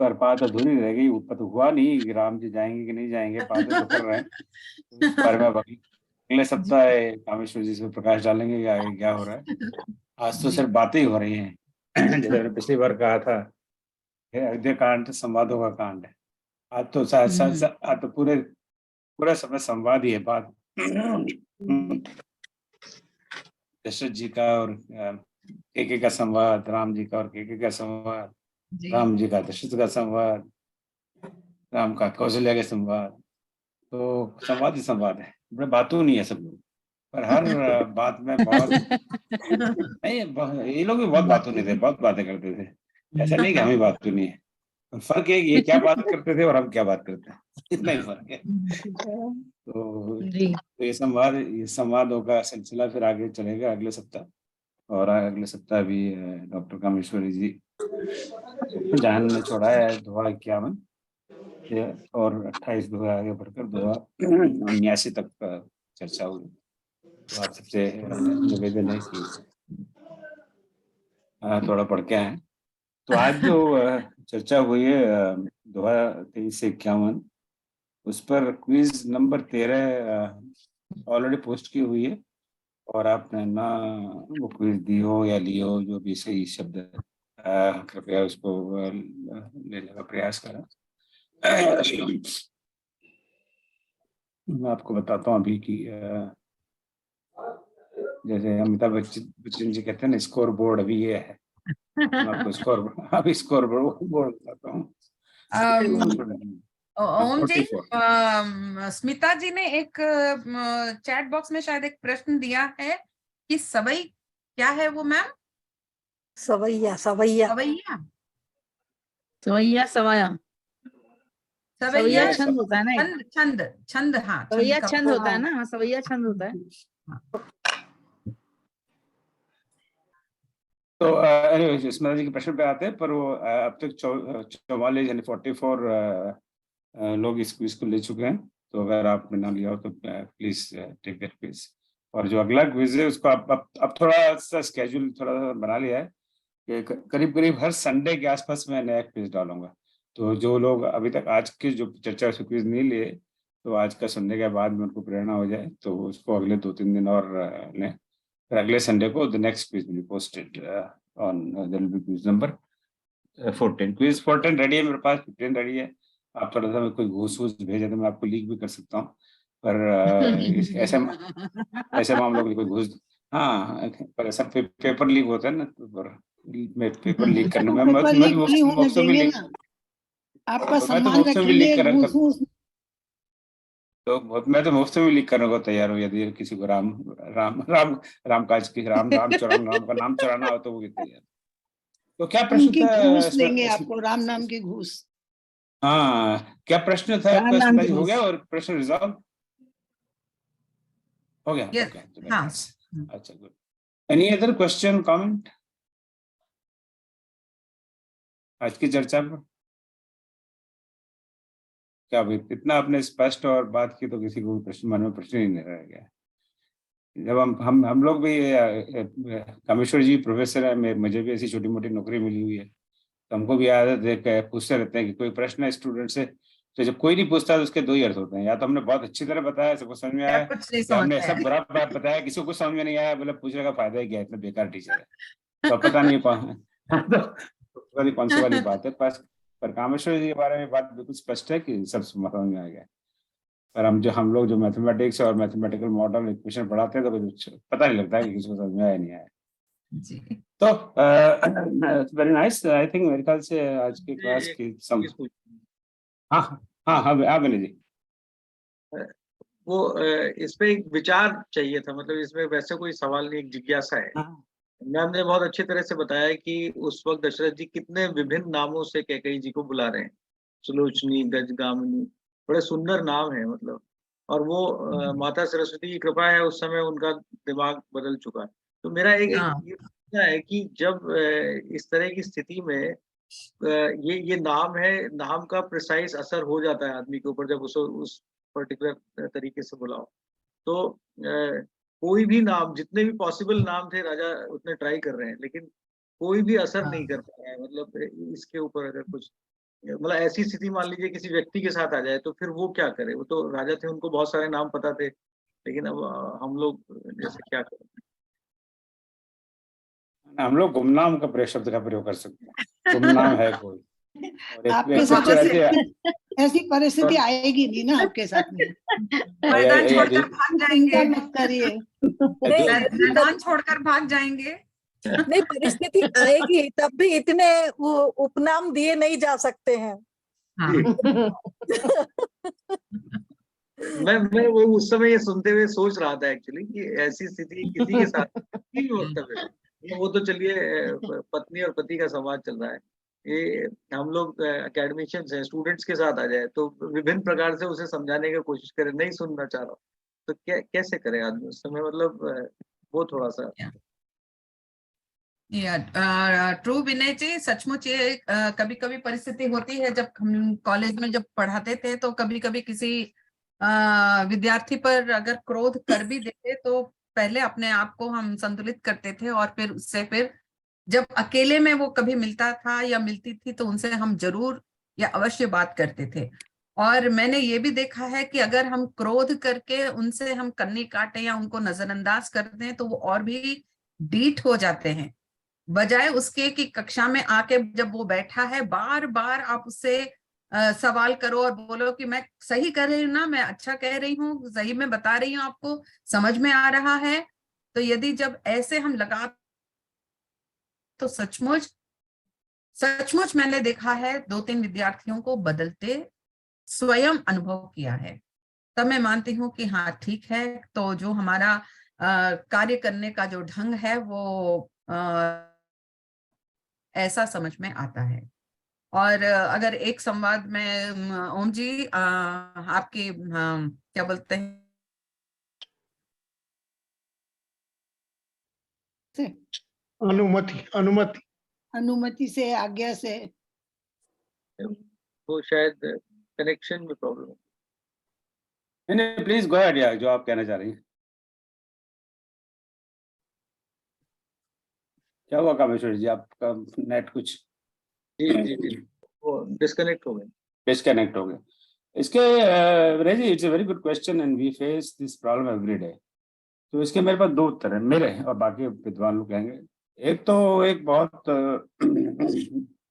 पर बात अधूरी रह गई, ऊपर हुआ नहीं कि राम जी जाएंगे कि नहीं जाएंगे, बातें तो कर रहे हैं। इस बारे में अगले सप्ताह कामेश्वर जी से प्रकाश डालेंगे कि आगे क्या हो रहा है। आज तो सिर्फ बातें ही हो रही हैं। जैसे मैंने पिछली बार कहा था, अयोध्या कांड संवादों का कांड है। आज तो आज तो पूरा समय संवाद ही है। बात दशरथ जी का और केके का संवाद, राम जी का और केके का संवाद, राम जी का दशरथ का संवाद, राम का कौशल्या का संवाद। तो संवाद ही संवाद है, बड़े बातों नहीं है सब लोग, पर हर बात में बहुत नहीं, ये लोग भी बहुत बातों नहीं थे, बहुत बातें करते थे। ऐसा नहीं कि हम ही बातों नहीं है। फर्क है कि ये क्या बात करते थे और हम क्या बात करते हैं, इतना ही फर्क है। जी तो ये संवादों का सिलसिला फिर आगे चलेगा अगले सप्ताह। और अगले सप्ताह भी डॉक्टर कामेश्वरी जी जहां ने छोड़ा है दोहा 51 और 28 दोहा आगे बढ़कर दोहा 79 तक चर्चा होगी। तो आप सबसे निवेदन है कि थोड़ा पढ़ के आए। तो आज जो चर्चा हुई है दोहा 23 से 51, उस पर क्विज नंबर 13 ऑलरेडी पोस्ट की हुई है। और आपने ना वो क्विज दी हो या ली हो, जो भी सही शब्द कृपया उसको लेने का प्रयास करें। मैं आपको बताता हूँ अभी कि जैसे अमिताभ बच्चन जी कहते हैं ना, स्कोर बोर्ड अभी ये है। मैं आपको स्कोर बोर्ड बताता हूँ। ओम जी, 44। स्मिता जी ने एक चैट बॉक्स में शायद एक प्रश्न दिया है कि सवई क्या है वो मैम? सवैया सवैया सवैया सवैया सवाया सवैया सवैया छंद होता है ना, एक छंद छंद छंद, हाँ सवैया का छंद होता है ना, हाँ सवैया छंद होता है। तो anyway, स्मिता जी के प्रश्न पे आते हैं, पर वो अब तक 44 यानी 44 लोग इस क्विज को ले चुके हैं। तो अगर आपने नाम लिया हो तो प्लीज टेक दैट क्विज। और जो अगला क्विज है उसको अब थोड़ा सा स्केड्यूल थोड़ा सा बना लिया है कि करीब करीब हर संडे के आसपास मैं नया क्विज डालूंगा। तो जो लोग अभी तक आज की जो चर्चा से क्विज नहीं लिए, तो आज का सुनने के बाद में उनको प्रेरणा हो जाए तो उसको अगले 2-3 दिन और लें। फिर अगले संडे को the next quiz will be posted on their will be quiz number 14। Quiz 14 ready है मेरे पास, 15 रेडी है। आप थोड़ा सा कोई घूस भेजे तो मैं आपको लीक भी कर सकता हूँ, पर ऐसे मामलों में कोई घूस, हाँ, पर ऐसा पेपर लीक होता है ना, पर मैं पेपर लीक करने में पेपर लीक नहीं होने देंगे ना, आपका मैं तो सम्मान मुफ्त में भी लीक रखेंगे। घूस मैं तो मुफ्त में भी लीक करने को तैयार हूँ, यदि किसी को रामकाज की राम का नाम चुराना हो तो वो भी तैयार। तो क्या प्रश्न उनकी था घूस देंगे आपको, राम नाम की घूस। हाँ, क्या प्रश्न था राम आपका नाम स्मिता की जी? हो घूस। गया और प्रश्न रिजॉल्व हो गया? Yes, ओके, तो हाँ। nice. अच्छा, good. Any other question comment आज की चर्चा पर? क्या भाई, इतना आपने स्पष्ट और बात की तो किसी को प्रश्न मन में प्रश्न ही नहीं रह गया। जब हम लोग भी कामेश्वर जी प्रोफेसर है, मुझे भी ऐसी छोटी मोटी नौकरी मिली हुई है, तो हमको भी आदत है, पूछते रहते हैं कि कोई प्रश्न है स्टूडेंट से, तो जब कोई नहीं पूछता तो उसके दो ही अर्थ होते हैं, या तो हमने बहुत अच्छी तरह बताया, सबको समझ में आया, कुछ नहीं या हमने समझ ऐसा में बुरा बात बताया किसी को कुछ समझ में नहीं आया, बोले पूछने का फायदा ही क्या है, इतना बेकार टीचर है। तो अब पता नहीं कौन सी वाली बात है। पर कामेश्वर जी के बारे में बात बिल्कुल स्पष्ट है कि सब समझ में आ गया। पर हम लोग जो मैथमेटिक्स और मैथमेटिकल मॉडल इक्वेशन पढ़ाते हैं तो कुछ पता नहीं लगता है कि किसी को समझ में आया नहीं आया। जी। तो वेरी नाइस। आई थिंक मेरे ख्याल से आज की क्लास की हाँ हाँ हाँ हाँ विनय जी, वो इस पे एक विचार चाहिए था, मतलब इसमें वैसे कोई सवाल नहीं, एक जिज्ञासा है। मैम ने बहुत अच्छी तरह से बताया कि उस वक्त दशरथ जी कितने विभिन्न नामों से कैकेयी जी को बुला रहे हैं, सुलोचनी, गजगामिनी, बड़े सुंदर नाम है मतलब। और वो माता सरस्वती की कृपा है, उस समय उनका दिमाग बदल चुका है। तो मेरा एक हाँ। ये पूछना है कि जब इस तरह की स्थिति में ये नाम है, नाम का प्रिसाइज असर हो जाता है आदमी के ऊपर जब उस पर्टिकुलर तरीके से बुलाओ, तो कोई भी नाम, जितने भी पॉसिबल नाम थे राजा उतने ट्राई कर रहे हैं, लेकिन कोई भी असर नहीं कर पा रहा है। मतलब इसके ऊपर अगर कुछ, मतलब ऐसी स्थिति मान लीजिए किसी व्यक्ति के साथ आ जाए तो फिर वो क्या करे? वो तो राजा थे, उनको बहुत सारे नाम पता थे, लेकिन अब हम लोग जैसे क्या करें? हम लोग गुमनाम का शब्द का प्रयोग कर सकते हैं। गुमनाम है कोई, और आपके एक साथ पिक्चर ऐसी परिस्थिति आएगी नहीं ना आपके साथ में। मैदान छोड़कर भाग चिंता जाएंगे, मत करिए। मैदान छोड़कर भाग जाएंगे। नहीं, परिस्थिति आएगी तब भी इतने वो उपनाम दिए नहीं जा सकते हैं। हाँ। मैं वो उस समय ये सुनते हुए सोच रहा था एक्चुअली कि ऐसी स्थिति किसी के साथ किसी भी वक्तव्य में, वो तो चलिए पत्नी और पति का संवाद चल रहा है, ये हम लोग एकेडमिशियंस हैं, स्टूडेंट्स के साथ आ जाए तो विभिन्न प्रकार से उसे समझाने की कोशिश करें, नहीं सुनना चाह रहा तो कैसे करे आदमी उस समय? मतलब वो थोड़ा सा ट्रू विनय जी, सचमुच ये कभी कभी परिस्थिति होती है। जब हम कॉलेज में जब पढ़ाते थे तो कभी कभी किसी विद्यार्थी पर अगर क्रोध कर भी देते तो पहले अपने आप को हम संतुलित करते थे, और फिर उससे फिर जब अकेले में वो कभी मिलता था या मिलती थी तो उनसे हम जरूर या अवश्य बात करते थे। और मैंने ये भी देखा है कि अगर हम क्रोध करके उनसे हम कन्नी काटे या उनको नजरअंदाज कर दें तो वो और भी डीठ हो जाते हैं। बजाय उसके कि कक्षा में आके जब वो बैठा है बार बार आप उससे सवाल करो और बोलो कि मैं सही कर रही हूँ ना, मैं अच्छा कह रही हूँ, सही में बता रही हूँ, आपको समझ में आ रहा है। तो यदि जब ऐसे हम लगा, तो सचमुच सचमुच मैंने देखा है 2-3 विद्यार्थियों को बदलते स्वयं अनुभव किया है। तब मैं मानती हूँ कि हाँ ठीक है, तो जो हमारा कार्य करने का जो ढंग है वो ऐसा समझ में आता है। और अगर एक संवाद में ओम जी आपकी क्या बोलते हैं, से अनुमति अनुमति अनुमति से, आज्ञा से। वो शायद कनेक्शन में प्रॉब्लम है। नहीं, प्लीज गो अहेड यार, जो आप कहना चाह रही हैं। क्या हुआ कामेश्वर जी, आपका नेट कुछ जी जी जी, वो डिस्कनेक्ट हो गए। डिस्कनेक्ट हो गया। इसके रेजी, it's a very good question and we face this problem every day. तो इसके मेरे पास 2 उत्तर हैं, मेरे और बाकी विद्वान लोग कहेंगे। एक तो एक बहुत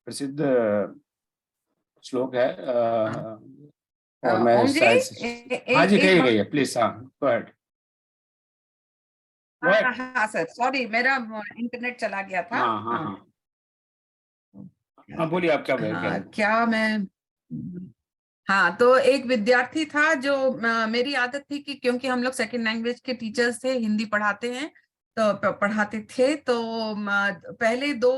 प्रसिद्ध श्लोक है और मैं ओम जी शायद हाँ जी, एक कही है, प्लीज। हाँ, गो अहेड। हाँ सर, सॉरी मेरा इंटरनेट चला गया था। हाँ हाँ हाँ हाँ, बोलिए, आप क्या कह रहे हाँ थे? क्या मैं, हाँ तो एक विद्यार्थी था जो मेरी आदत थी कि क्योंकि हम लोग सेकंड लैंग्वेज के टीचर्स थे, हिंदी पढ़ाते हैं, तो पढ़ाते थे, तो पहले 2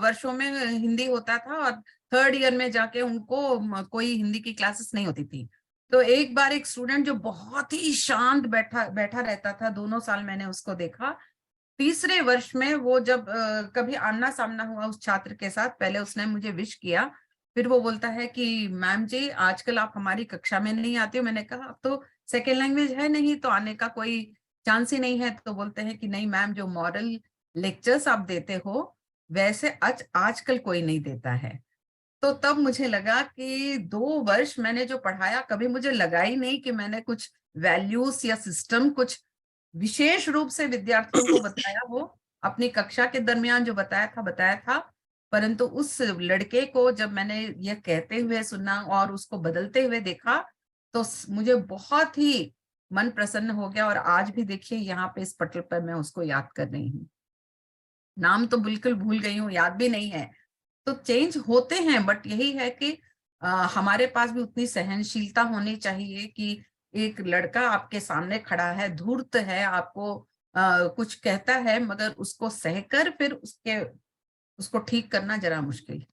वर्षों में हिंदी होता था और थर्ड ईयर में जाके उनको कोई हिंदी की क्लासेस नहीं होती थी। तो एक बार एक स्टूडेंट जो बहुत ही शांत बैठा बैठा रहता था, 2 साल मैंने उसको देखा। तीसरे वर्ष में वो जब कभी आमना सामना हुआ उस छात्र के साथ, पहले उसने मुझे विश किया, फिर वो बोलता है कि मैम जी आजकल आप हमारी कक्षा में नहीं आते हो। मैंने कहा अब तो सेकेंड लैंग्वेज है नहीं, तो आने का कोई चांस ही नहीं है। तो बोलते हैं कि नहीं मैम, जो मॉरल लेक्चर्स आप देते हो वैसे आजकल कोई नहीं देता है। तो तब मुझे लगा कि 2 वर्ष मैंने जो पढ़ाया, कभी मुझे लगा ही नहीं कि मैंने कुछ वैल्यूज या सिस्टम कुछ विशेष रूप से विद्यार्थियों को बताया हो। अपनी कक्षा के दरमियान जो बताया था, परंतु उस लड़के को जब मैंने यह कहते हुए सुना और उसको बदलते हुए देखा, तो मुझे बहुत ही मन प्रसन्न हो गया। और आज भी देखिए यहाँ पे इस पटल पर मैं उसको याद कर रही हूँ। नाम तो बिल्कुल भूल गई हूँ, याद भी नहीं है। तो चेंज होते हैं, बट यही है कि हमारे पास भी उतनी सहनशीलता होनी चाहिए कि एक लड़का आपके सामने खड़ा है, धूर्त है, आपको कुछ कहता है, मगर उसको सहकर फिर उसको ठीक करना जरा मुश्किल।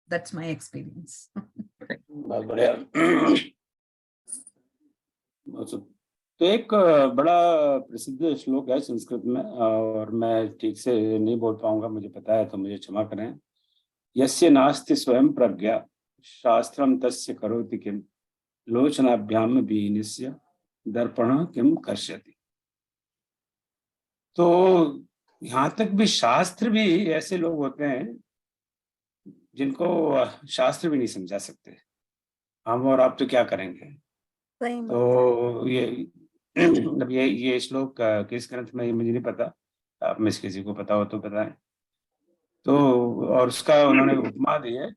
That's my experience. बहुत बढ़िया। तो एक बड़ा प्रसिद्ध श्लोक है संस्कृत में, और मैं ठीक से नहीं बोल पाऊंगा, मुझे पता है, तो मुझे क्षमा करें। यस्य नास्ति स्वयं प्रज्ञा शास्त्रम तस्य करोति किम लोचनाभ्याम विहीनस्य दर्पण किम कर्ष्यति। तो यहाँ तक भी शास्त्र भी ऐसे लोग होते हैं जिनको शास्त्र भी नहीं समझा सकते। हम और आप तो क्या करेंगे। सही बात। तो ये मतलब ये श्लोक किस ग्रंथ में, ये मुझे नहीं पता, आप में से किसी को पता हो तो बताएं। तो और उसका उन्होंने उपमा दी है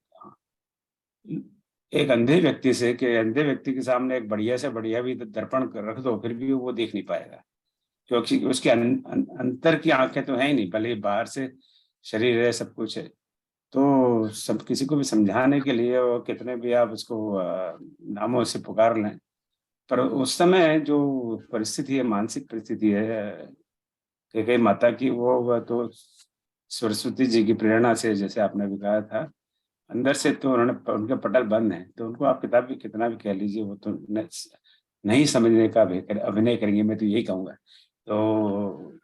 एक अंधे व्यक्ति से, कि अंधे व्यक्ति के सामने एक बढ़िया से बढ़िया भी दर्पण रख दो, फिर भी वो देख नहीं पाएगा, क्योंकि उसके अंतर की आंखें तो है ही नहीं, भले बाहर से शरीर है, सब कुछ है। तो सब किसी को भी समझाने के लिए और कितने भी आप उसको नामों से पुकार लें, पर उस समय जो परिस्थिति है, मानसिक परिस्थिति है कई माता की, वो तो सरस्वती जी की प्रेरणा से, जैसे आपने भी कहा था, अंदर से तो उन्होंने, उनके पटल बंद हैं, तो उनको आप किताब भी कितना भी कह लीजिए, वो तो नहीं समझने का अभिनय करेंगे, मैं तो यही कहूँगा। तो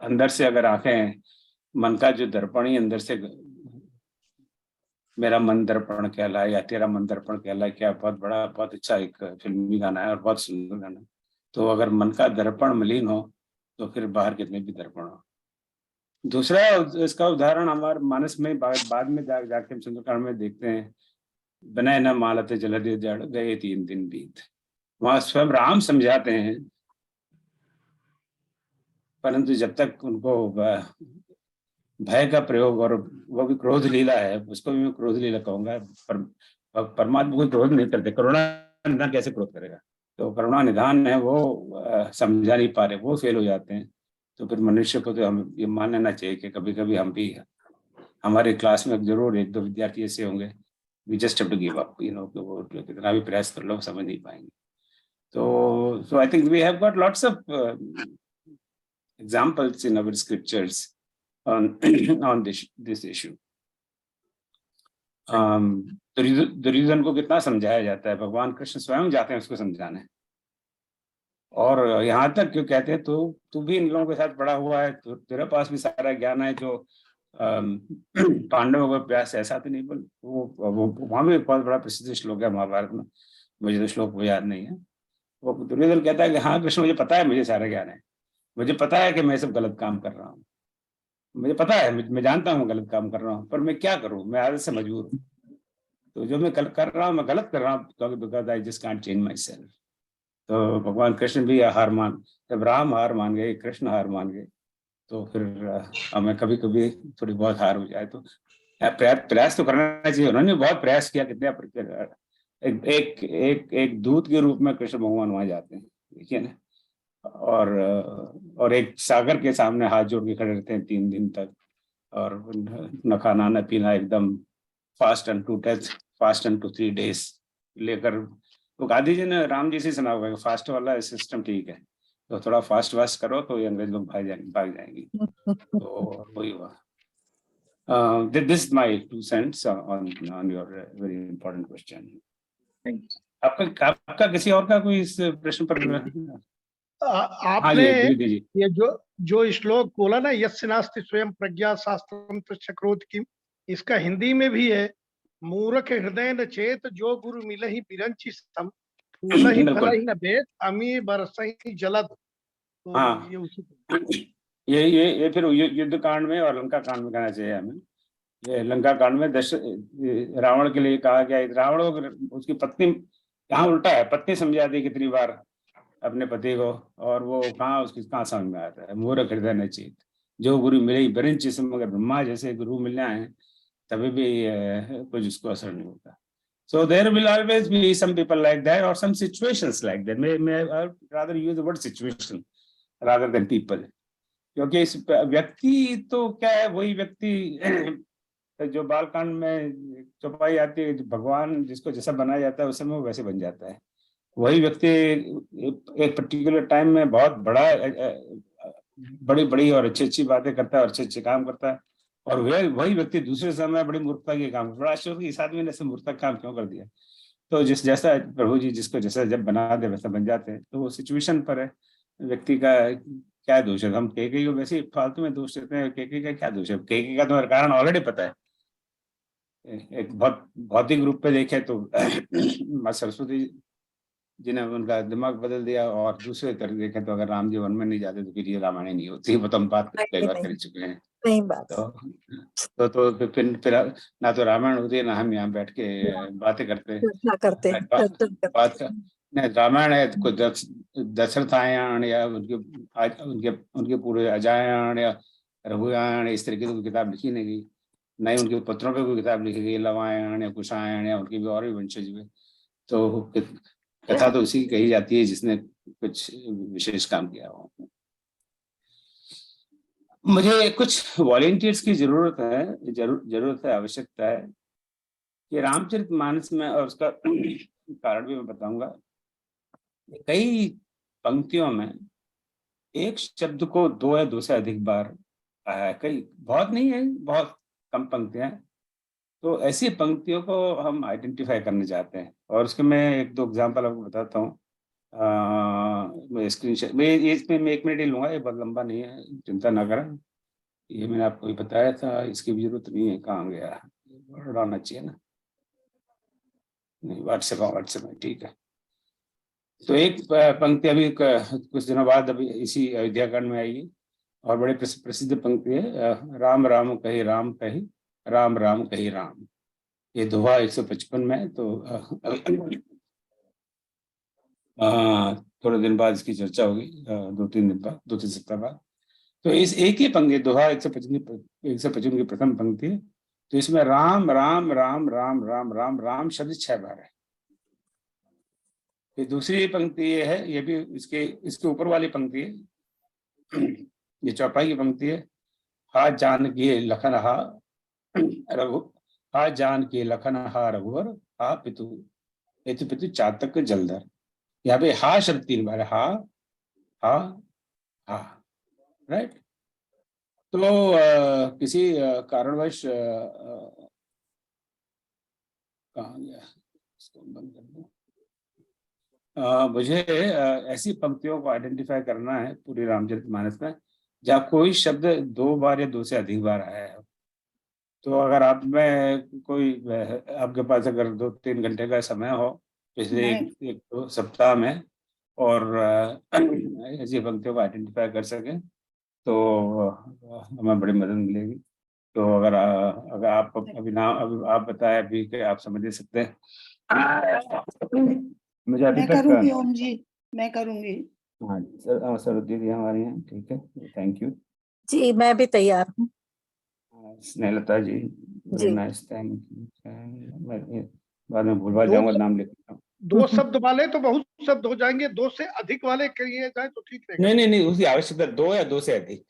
अंदर से अगर आंखें, मन का जो दर्पण ही अंदर से, मेरा मन दर्पण कहलाए या तेरा मन दर्पण कहलाए, क्या बहुत बड़ा, बहुत अच्छा एक फिल्मी गाना है और बहुत सुंदर गाना है। तो अगर मन का दर्पण मलिन हो तो फिर बाहर कितने भी दर्पण हो। दूसरा इसका उदाहरण हमारे मानस में बाद में जाके हम सुंदरकांड में देखते हैं, बनय न मालते जलदे जड़ गए 3 दिन बीत। वहां स्वयं राम समझाते हैं, परंतु जब तक उनको भय का प्रयोग, और वो भी क्रोध लीला है, उसको भी मैं क्रोध लीला कहूंगा। परमात्मा कोई क्रोध नहीं करते, करुणा निधान कैसे क्रोध करेगा? तो करुणा निधान है वो समझा नहीं पा रहे, वो फेल हो जाते हैं। तो फिर मनुष्य को तो हम ये मान लेना चाहिए कि कभी कभी हम भी, हमारे क्लास में जरूर एक दो विद्यार्थी ऐसे होंगे, we just have to give up, कि वो कितना भी प्रयास कर लो समझ नहीं पाएंगे। So I think we have got lots of examples in our scriptures on on this issue. The reason को कितना समझाया जाता है, भगवान कृष्ण स्वयं जाते हैं उसको समझाने, और यहाँ तक क्यों कहते हैं तू भी इन लोगों के साथ पड़ा हुआ है, तो तेरे पास भी सारा ज्ञान है जो पांडवों का प्रयास, ऐसा तो नहीं, बोल वो वहां भी बहुत बड़ा प्रसिद्ध श्लोक है महाभारत में, मुझे तो श्लोक वो याद नहीं है। वो दुर्योधन कहता है कि हाँ कृष्ण, मुझे पता है, मुझे सारा ज्ञान है, मुझे पता है कि मैं सब गलत काम कर रहा हूँ, मुझे पता है, मैं जानता हूँ गलत काम कर रहा हूँ, पर मैं क्या करूँ, मैं आदत से मजबूर हूँ। तो जो मैं कर रहा हूँ, मैं गलत कर रहा हूँ, because I just can't change my self. तो भगवान कृष्ण भी हार मान, जब राम हार मान गए, कृष्ण हार मान गए, तो फिर हमें कभी कभी थोड़ी बहुत हार हो जाए तो प्रयास तो करना चाहिए। उन्होंने बहुत प्रयास किया, कितने एक दूत के रूप में कृष्ण भगवान वहां जाते हैं, देखिए ना, और एक सागर के सामने हाथ जोड़ के खड़े रहते हैं 3 दिन तक, और न खाना न पीना, एकदम फास्ट एंड टू 3 days लेकर। तो गांधी जी ने राम जी से सुना होगा कि फास्ट वाला सिस्टम ठीक है, तो थोड़ा फास्ट करो तो ये अंग्रेज लोग भाग जाएंगे। तो वही हुआ। This is my 2 cents on your very important question. Thank you. आपका किसी और का कोई इस प्रश्न पर? हाँ आपने जी, दीजिए। ये जो श्लोक बोला ना, यस्य नास्ति स्वयं प्रज्ञा शास्त्रम चक्रोत की, इसका हिंदी में भी है, मूर्ख हृदय न चेत जो गुरु मिलहि बिरंचि सम, पूर्णहि फलहि न भेद अमी बरसहि जलद। तो हाँ, ये उसी ये फिर युद्ध कांड में और लंका कांड में कहना चाहिए हमें। ये लंका कांड में रावण के लिए कहा गया, रावण उसकी पत्नी, यहाँ उल्टा है, पत्नी समझाती कितनी बार अपने पति को, और वो कहाँ समझ में आता है। मूर्ख हृदय न चेत जो गुरु मिले बिरंचि सम, अगर ब्रह्मा जैसे गुरु मिलने आए तभी भी कुछ उसको असर नहीं होता। So there will always be some people like that or some situations like that. May I rather use the word situation rather than people. क्योंकि इस व्यक्ति तो क्या है, वही व्यक्ति जो बालकांड में चौपाई आती है, भगवान जिसको जैसा बनाया जाता है उस समय वो वैसे बन जाता है। वही व्यक्ति एक पर्टिकुलर टाइम में बहुत बड़ी और अच्छी बातें करता है और अच्छे काम करता है, और वही व्यक्ति दूसरे समय बड़ी मूर्खता के काम, बड़ा आश्चर्य कि इस आदमी ने ऐसे मूर्खता काम क्यों कर दिया। तो जैसा प्रभु जी जिसको जैसा जब बना दे वैसा बन जाते हैं। तो वो सिचुएशन पर है, व्यक्ति का क्या दोष है। हम केके को वैसे फालतू में दोष देते हैं, केके का क्या दोष है? केके का तो कारण ऑलरेडी पता है। एक बहुत भौतिक रूप पे देखे तो माँ सरस्वती जी ने उनका दिमाग बदल दिया, और दूसरे तरह देखें तो अगर राम जी वन में नहीं जाते तो फिर ये रामायण नहीं होती। वो तो हम बात कई बार कर चुके हैं। सही बात। तो फिर ना तो रामायण होती है, ना हम यहाँ बैठ के बातें करते। बात नहीं, रामायण है तो दशरथ आयन या उनके पूरे अजायन या रघुआयन, इस तरीके की कोई किताब लिखी नहीं गई, न ही उनके पुत्रों पे कोई किताब लिखी गई, लवायन या कुशायन या उनकी भी और भी वंशज हुए। तो कथा तो उसी की कही जाती है जिसने कुछ विशेष काम किया हो। मुझे कुछ वॉलेंटियर्स की जरूरत है, आवश्यकता है कि रामचरितमानस में, और उसका कारण भी मैं बताऊंगा, कई पंक्तियों में एक शब्द को 2 या 2 से अधिक बार आया है। कई, बहुत नहीं है, बहुत कम पंक्तियां। तो ऐसी पंक्तियों को हम आइडेंटिफाई करना चाहते हैं, और उसके मैं 1-2 एग्जाम्पल आपको बताता हूँ। मैं स्क्रीनशॉट इसमें मैं 1 मिनट ही लूंगा, ये बहुत लंबा नहीं है, चिंता ना करें। ये मैंने आपको बताया था, इसकी भी जरूरत नहीं है। कहाँ गया, वर्ड आना चाहिए ना, नहीं व्हाट्सएप में, ठीक है। तो एक पंक्ति अभी कुछ दिनों बाद अभी इसी अयोध्या कांड में आएगी, और बड़े प्रसिद्ध पंक्ति है, राम राम कही राम कही, राम राम कही राम। ये दोहा 155 में। तो थोड़े दिन बाद इसकी चर्चा होगी, 2-3 दिन बाद, 2-3 सप्ताह बाद। तो इस एक ही पंक्ति दोहा 155 की प्रथम पंक्ति, तो इसमें राम राम राम राम राम राम राम शब्द 6 बार है। ये दूसरी पंक्ति ये है, ये भी इसके ऊपर वाली पंक्ति है, ये चौपाई की पंक्ति है। हा जानकी लखन हा रघु, हा जानकी लखन हा रघुवर, हा पितु पितु पितु चातक जलधर। यहाँ पे हा शब्द 3 बार है, हा हा हा, राइट। तो किसी कारणवश कहाँ गया, इसको बंद कर दो। मुझे ऐसी पंक्तियों को आइडेंटिफाई करना है पूरी रामचरितमानस में जहाँ कोई शब्द 2 बार या 2 से अधिक बार आया है। तो अगर आप में कोई आपके पास अगर 2-3 घंटे का समय हो पिछले एक 2 सप्ताह में, और ऐसी पंक्तियों को आइडेंटिफाई कर सकें तो हमें बड़ी मदद मिलेगी। तो अगर आप अभी आप बताएं अभी कि आप समझ नहीं सकते। मुझे अभी मैं तक करूंगी ओम जी, मैं करूंगी। हाँ सर, सर दीदी हमारी हैं, ठीक है, थैंक यू जी, मैं भी तैयार हूँ। स्नेहलता जी, जी। Nice, thank you. मैं बाद में भूल जाऊंगा, नाम लिख लेता हूँ। 2 शब्द वाले तो बहुत शब्द हो जाएंगे, 2 से अधिक वाले करिए जाए तो ठीक रहेगा। नहीं, उसकी आवश्यकता 2 या 2 से अधिक।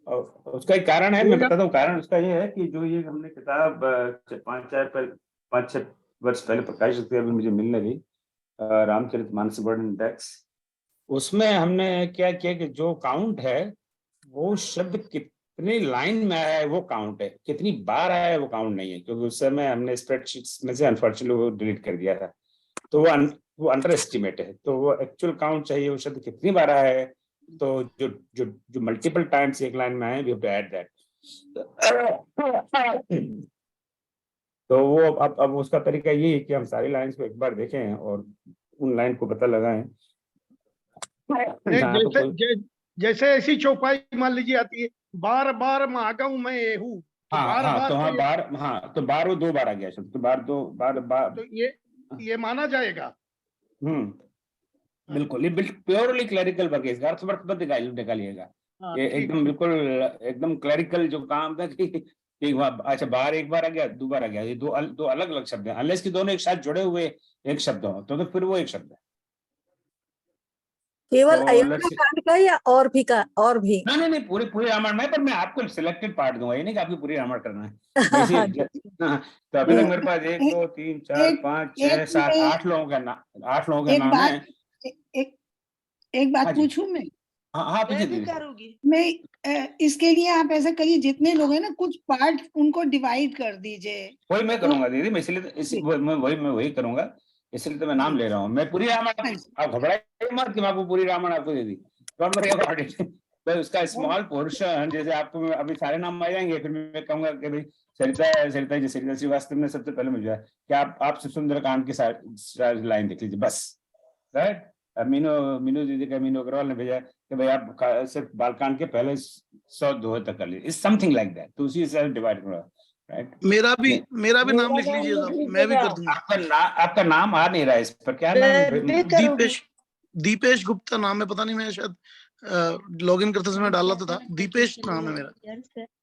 और उसका एक कारण है, मैं बताता हूँ। कारण उसका ये है कि जो ये हमने किताब 5-6 वर्ष पहले प्रकाशित हुई, अभी मुझे मिल नहीं रही, रामचरितमानस वर्ड इंडेक्स, उसमें हमने क्या किया कि जो काउंट है वो शब्द कितनी लाइन में आया है वो काउंट है, कितनी बार आया है वो काउंट नहीं है, क्योंकि उस समय हमने स्प्रेडशीट्स में से अनफॉर्चुनेटली वो डिलीट कर दिया था। तो वो अंडर एस्टिमेट है, तो वो एक्चुअल काउंट चाहिए वो शब्द कितनी बार आया है। तो जो जो जो मल्टीपल टाइम्स एक लाइन में आए, we have to add that. तो वो अब उसका तरीका ये है कि हम सारी लाइंस को एक बार देखें और उन लाइन को पता लगाएं। जैसे ऐसी चौपाई मान लीजिए आती है, बार बार मांगू मैं एहू, तो बार वो 2 बार आ गया शब्द, तो बार तो ये माना जाएगा। बिल्कुल, ये प्योरली क्लरिकल वर्क है, इसका अर्थ मत निकालिएगा। ये एकदम क्लरिकल जो काम था कि अच्छा बाहर 1 बार आ गया, 2 बार आ गया, ये दो अलग अलग शब्द हैं। अनलेस कि दोनों एक साथ जुड़े हुए एक शब्द हो तो फिर वो एक शब्द है। केवल अयोध्या कांड का या और भी नहीं, पूरी रामायण में, पर मैं आपको सिलेक्टेड पार्ट दूंगा, ये नहीं कि आपको पूरी रामायण करना है। तो अभी तक मेरे पास 1 2 3 4 5 6 7 8 लोगों का नाम है। एक बात पूछूं मैं? हाँ, मैं भी करूंगी। मैं इसके लिए आप ऐसा करिए, जितने लोग हैं ना, कुछ पार्ट उनको डिवाइड कर दीजिए। वही मैं करूंगा दीदी, मैं इसलिए मैं वही करूंगा, इसलिए तो मैं नाम ले रहा हूँ। मैं पूरी रामायण, आप घबराइए मत कि मैं आपको पूरी रामायण आपको दे दी, तो उसका स्मॉल पोर्शन, जैसे आपको अभी सारे नाम आ जाएंगे, फिर मैं कहूंगा कि भाई सरिता श्रीवास्तव ने सबसे पहले मुझे क्या आप सुंदरकांड की सारी लाइन देख लीजिए बस, राइट। मीनू दीदी का, मीनू अग्रवाल ने भेजा कि भाई आप सिर्फ बालकांड के पहले 100 दोहे तक कर लीजिए, समथिंग लाइक दैट। तो उसी से डिवाइड करो, राइट। मेरा भी नाम लिख लीजिएगा, मैं भी कर दूंगा। आपका नाम आ नहीं रहा है इस पर, क्या नाम? दीपेश गुप्ता नाम है, पता नहीं, मैं शायद लॉगिन करते समय डाला था, दीपेश नाम है मेरा।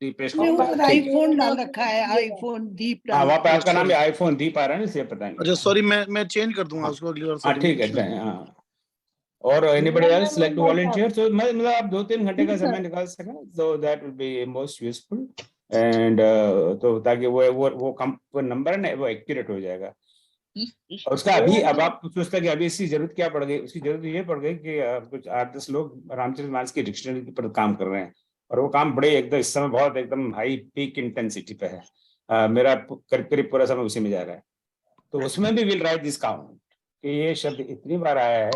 दीपेश आईफोन डाल रखा है, आईफोन दीप। वहाँ पे आपका नाम आईफोन दीप आ रहा है ना, इसे पता नहीं। अच्छा सॉरी, मैं चेंज कर दूंगा उसको अगली बार। ठीक है। और anybody else like to volunteer? तो मतलब आप 2-3 घंटे का समय निकाल सकें, so that will be most useful, and तो ताकि वो नंबर है ना वो एक्यूरेट हो जाएगा। और उसका अभी अब आप सोचते हैं कि अभी इसकी जरूरत क्या पड़ गई? उसकी जरूरत ये पड़ गई कि कुछ 8-10 लोग रामचरितमानस की डिक्शनरी पर काम कर रहे हैं, और वो काम बड़े एकदम इस समय बहुत एकदम हाई पीक इंटेंसिटी पे है। मेरा करीब पूरा समय उसी में जा रहा है। तो उसमें भी विल राइट दिस काउंट कि ये शब्द इतनी बार आया है।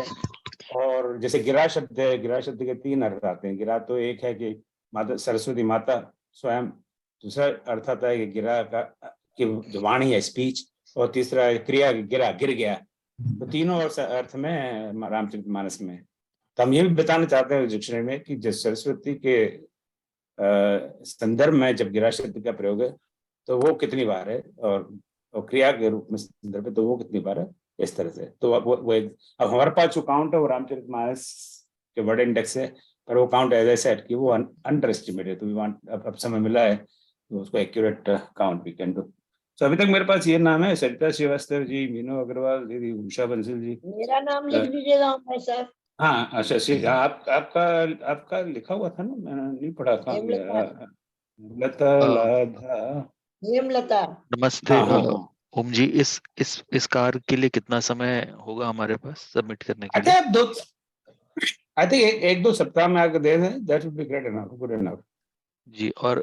और जैसे गिरा शब्द है, गिरा शब्द के 3 अर्थ आते हैं। गिरा तो एक है कि माता सरस्वती माता स्वयं, दूसरा अर्थ आता है कि गिरा का कि जो वाणी है, स्पीच, और तीसरा क्रिया, गिरा गिर गया। तो तीनों अर्थ में रामचरितमानस में। तो हम ये भी बताना चाहते हैं डिक्शनरी में कि जब सरस्वती के संदर्भ में जब गिरा शब्द का प्रयोग है तो वो कितनी बार है, और क्रिया के रूप में संदर्भ है तो वो कितनी बार है, इस तरह से। तो अब हमारे पास जो काउंट है वो रामचरितमानस के वर्ड इंडेक्स से और वो काउंट एज आई सेड कि वो अंडर एस्टिमेट है, तो वी वांट, अब समय मिला है तो उसको accurate count we can do. तो अभी तक मेरे पास ये नाम है, सरिता श्रीवास्तव जी, मीनू अग्रवाल दीदी, उषा बंसल जी। मेरा नाम लिख लीजिएगा भाई साहब। हाँ अच्छा श्री, आपका लिखा हुआ था ना, मैंने नहीं पढ़ा था। हेमलता। लता लाधा, हेमलता। नमस्ते हाँ हाँ हाँ। ओम जी, इस कार्य के लिए कितना समय होगा हमारे पास सबमिट करने के लिए? आई थिंक एक दो सप्ताह में आकर दे दें, that would be great enough, good enough जी। और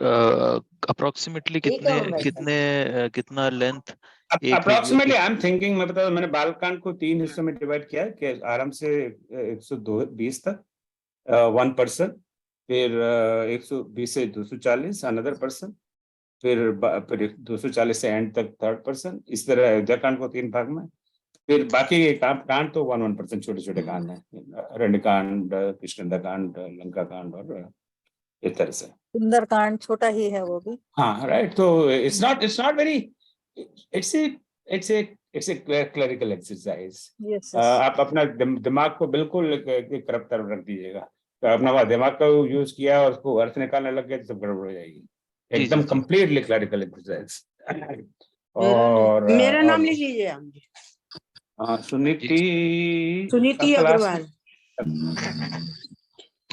अप्रोक्सीमेटली ठीक है भाई साहब। कितना लेंथ एक अप्रोक्सीमेटली आई एम थिंकिंग, मैं बता, मैंने बालकांड को 3 हिस्सों में डिवाइड किया है कि आराम से 120 तक 1 पर्सन, फिर 120 से 240 अनदर पर्सन, फिर 240 से एंड तक थर्ड पर्सन। इस तरह अयोध्या कांड को 3 भाग में, फिर बाकी के कांड तो 1 पर्सन, छोटे छोटे कांड है, अरण्य कांड, किष्किंधा कांड, लंका कांड, और इस तरह से। सुंदरकांड छोटा ही है वो भी। हाँ राइट, तो it's not very, it's a clerical exercise. Yes आप अपना दिमाग को बिल्कुल एक तरफ रख दीजिएगा, तो अपना दिमाग का यूज किया और उसको अर्थ निकालने लग गए तो सब गड़बड़ हो जाएगी। एकदम कंप्लीटली क्लरिकल एक्सरसाइज। और मेरा नाम लिख लीजिए आप जी। सुनीति अग्रवाल।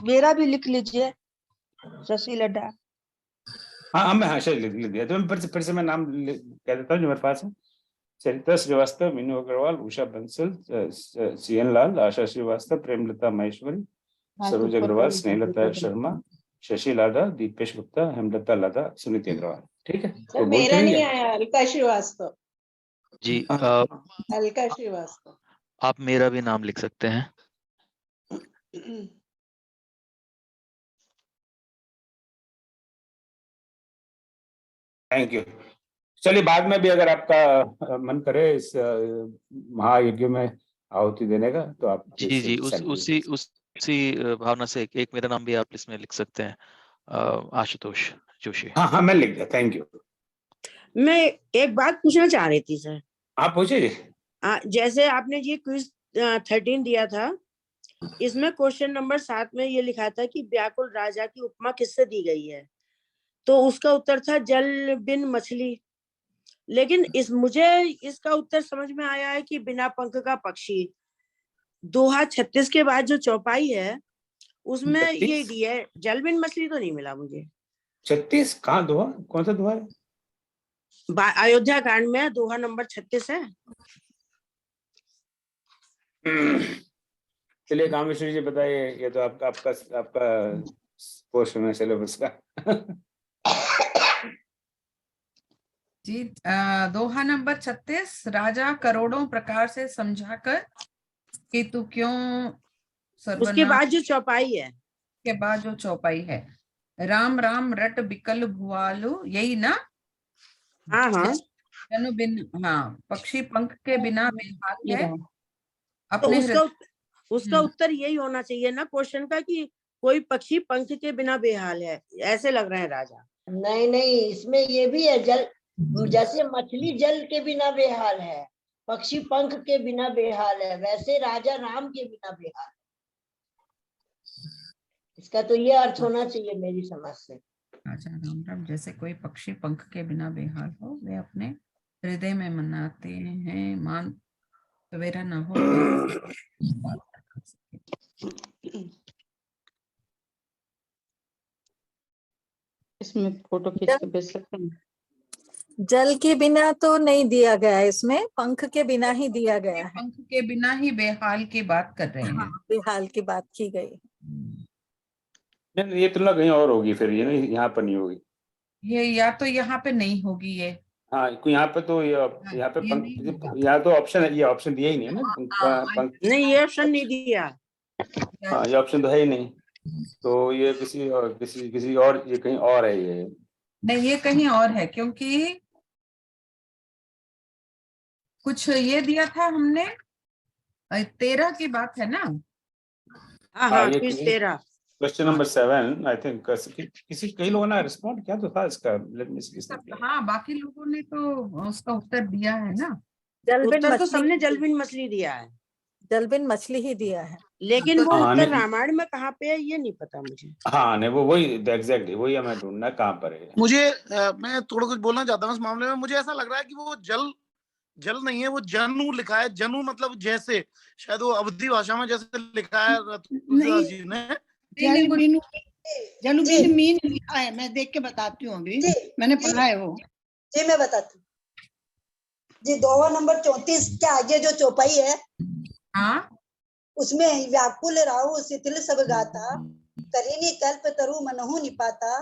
मेरा भी लिख लीजिए, शशि लड्डा। हाँ मैं हाँ लिख दिया, तो मैं फिर से मैं नाम कह देता हूँ जो मेरे पास है। सरिता श्रीवास्तव, मीनू अग्रवाल, उषा बंसल, CN लाल, आशा श्रीवास्तव, प्रेमलता महेश्वरी, सरोज अग्रवाल, स्नेहलता शर्मा, शशि लादा, दीपेश गुप्ता, हेमलता लादा, सुनीति अग्रवाल। ठीक है, तो मेरा नहीं आया, अलका श्रीवास्तव जी। अलका श्रीवास्तव। आप मेरा भी नाम लिख सकते हैं। Thank you. चलिए, बाद में भी अगर आपका मन करे इस महायज्ञ में आहुति देने का, तो आप जी उसी भावना से एक मेरा नाम भी आप इसमें लिख सकते हैं, आशुतोष जोशी। हाँ मैं लिख दिया, थैंक यू। मैं एक बात पूछना चाह रही थी सर। आप पूछिए। जैसे आपने ये क्विज 13 दिया था, इसमें क्वेश्चन नंबर 7 में ये लिखा था कि व्याकुल राजा की उपमा किससे दी गई है, तो उसका उत्तर था जल बिन मछली। लेकिन मुझे इसका उत्तर समझ में आया है कि बिना पंख का पक्षी। दोहा 36 के बाद जो चौपाई है उसमें ये दिया है, जल बिन मछली तो नहीं मिला मुझे। 36 कहाँ दोहा, कौन सा दोहा है? अयोध्या कांड में दोहा नंबर 36 है। चलिए कामेश्वरी जी बताइए, ये तो आपका पोर्शन है सिलेबस का। जी, दोहा नंबर 36, राजा करोड़ों प्रकार से समझाकर कि तू क्यों सर्वनाश। उसके बाद जो चौपाई है, के बाद जो चौपाई है, राम राम रट बिकल भुआलू, यही ना? हाँ जनु बिन, हाँ, पक्षी पंख के बिना बेहाल है तो अपने उसका उत्तर यही होना चाहिए ना क्वेश्चन का, कि कोई पक्षी पंख के बिना बेहाल है, ऐसे लग रहे हैं राजा। नहीं, इसमें ये भी है, जल जैसे मछली जल के बिना बेहाल है, पक्षी पंख के बिना बेहाल है, वैसे राजा राम के बिना बेहाल है। इसका तो ये अर्थ होना चाहिए मेरी समझ से। राजा राम राम जैसे कोई पक्षी पंख के बिना बेहाल हो, वे अपने हृदय में मनाते हैं, मान सवेरा न हो। इसमें फोटो खींच के भेज सकते हैं। जल के बिना तो नहीं दिया गया है, इसमें पंख के बिना ही दिया गया है। पंख के बिना ही बेहाल की बात कर रहे हैं। बेहाल की बात की गई। ये तुलना कहीं और होगी, फिर ये यहाँ पर नहीं होगी। ये या तो यहाँ पे नहीं होगी ये। हाँ, यहाँ पे तो यहाँ पे यहाँ तो ऑप्शन है, ये ऑप्शन दिया ही नहीं है ना। नहीं, ये ऑप्शन नहीं दिया। हाँ, ये ऑप्शन तो है ही नहीं, तो ये किसी और ये कहीं और है। ये नहीं, ये कहीं और है, क्योंकि कुछ ये दिया था हमने 13 की बात है ना। हाँ, 13 क्वेश्चन नंबर 7 आई थिंक कई लोगों ने रिस्पॉन्ड किया तो था इसका। हाँ, बाकी लोगों ने तो उसका उत्तर दिया है ना। उत्तर तो सबने जल बिन मछली दिया है। जल बिन मछली ही दिया है। लेकिन वो हाँ, उत्तर नहीं। रामायण में कहाँ पे है ये नहीं पता मुझे। हाँ नहीं, वो वही एग्जैक्टली वही हमें ढूंढना कहाँ पर है। मुझे मैं थोड़ा कुछ बोलना चाहता हूँ इस मामले में। मुझे ऐसा लग रहा है कि वो जल नहीं है, वो जनु लिखा है। जनु मतलब जैसे, शायद वो अवधी भाषा में जैसे लिखा है तुलसीदास जी ने। जल बिनु मीन लिखा है, मैं देख के बताती हूँ अभी, मैंने पढ़ा है वो। जी मैं बताती हूँ जी। दोहा नंबर 34 के आगे जो चौपाई है, हाँ, उसमें व्याकुल राहु शिथिल सब गाता, करीनी कल्प तरु मनहु निपाता,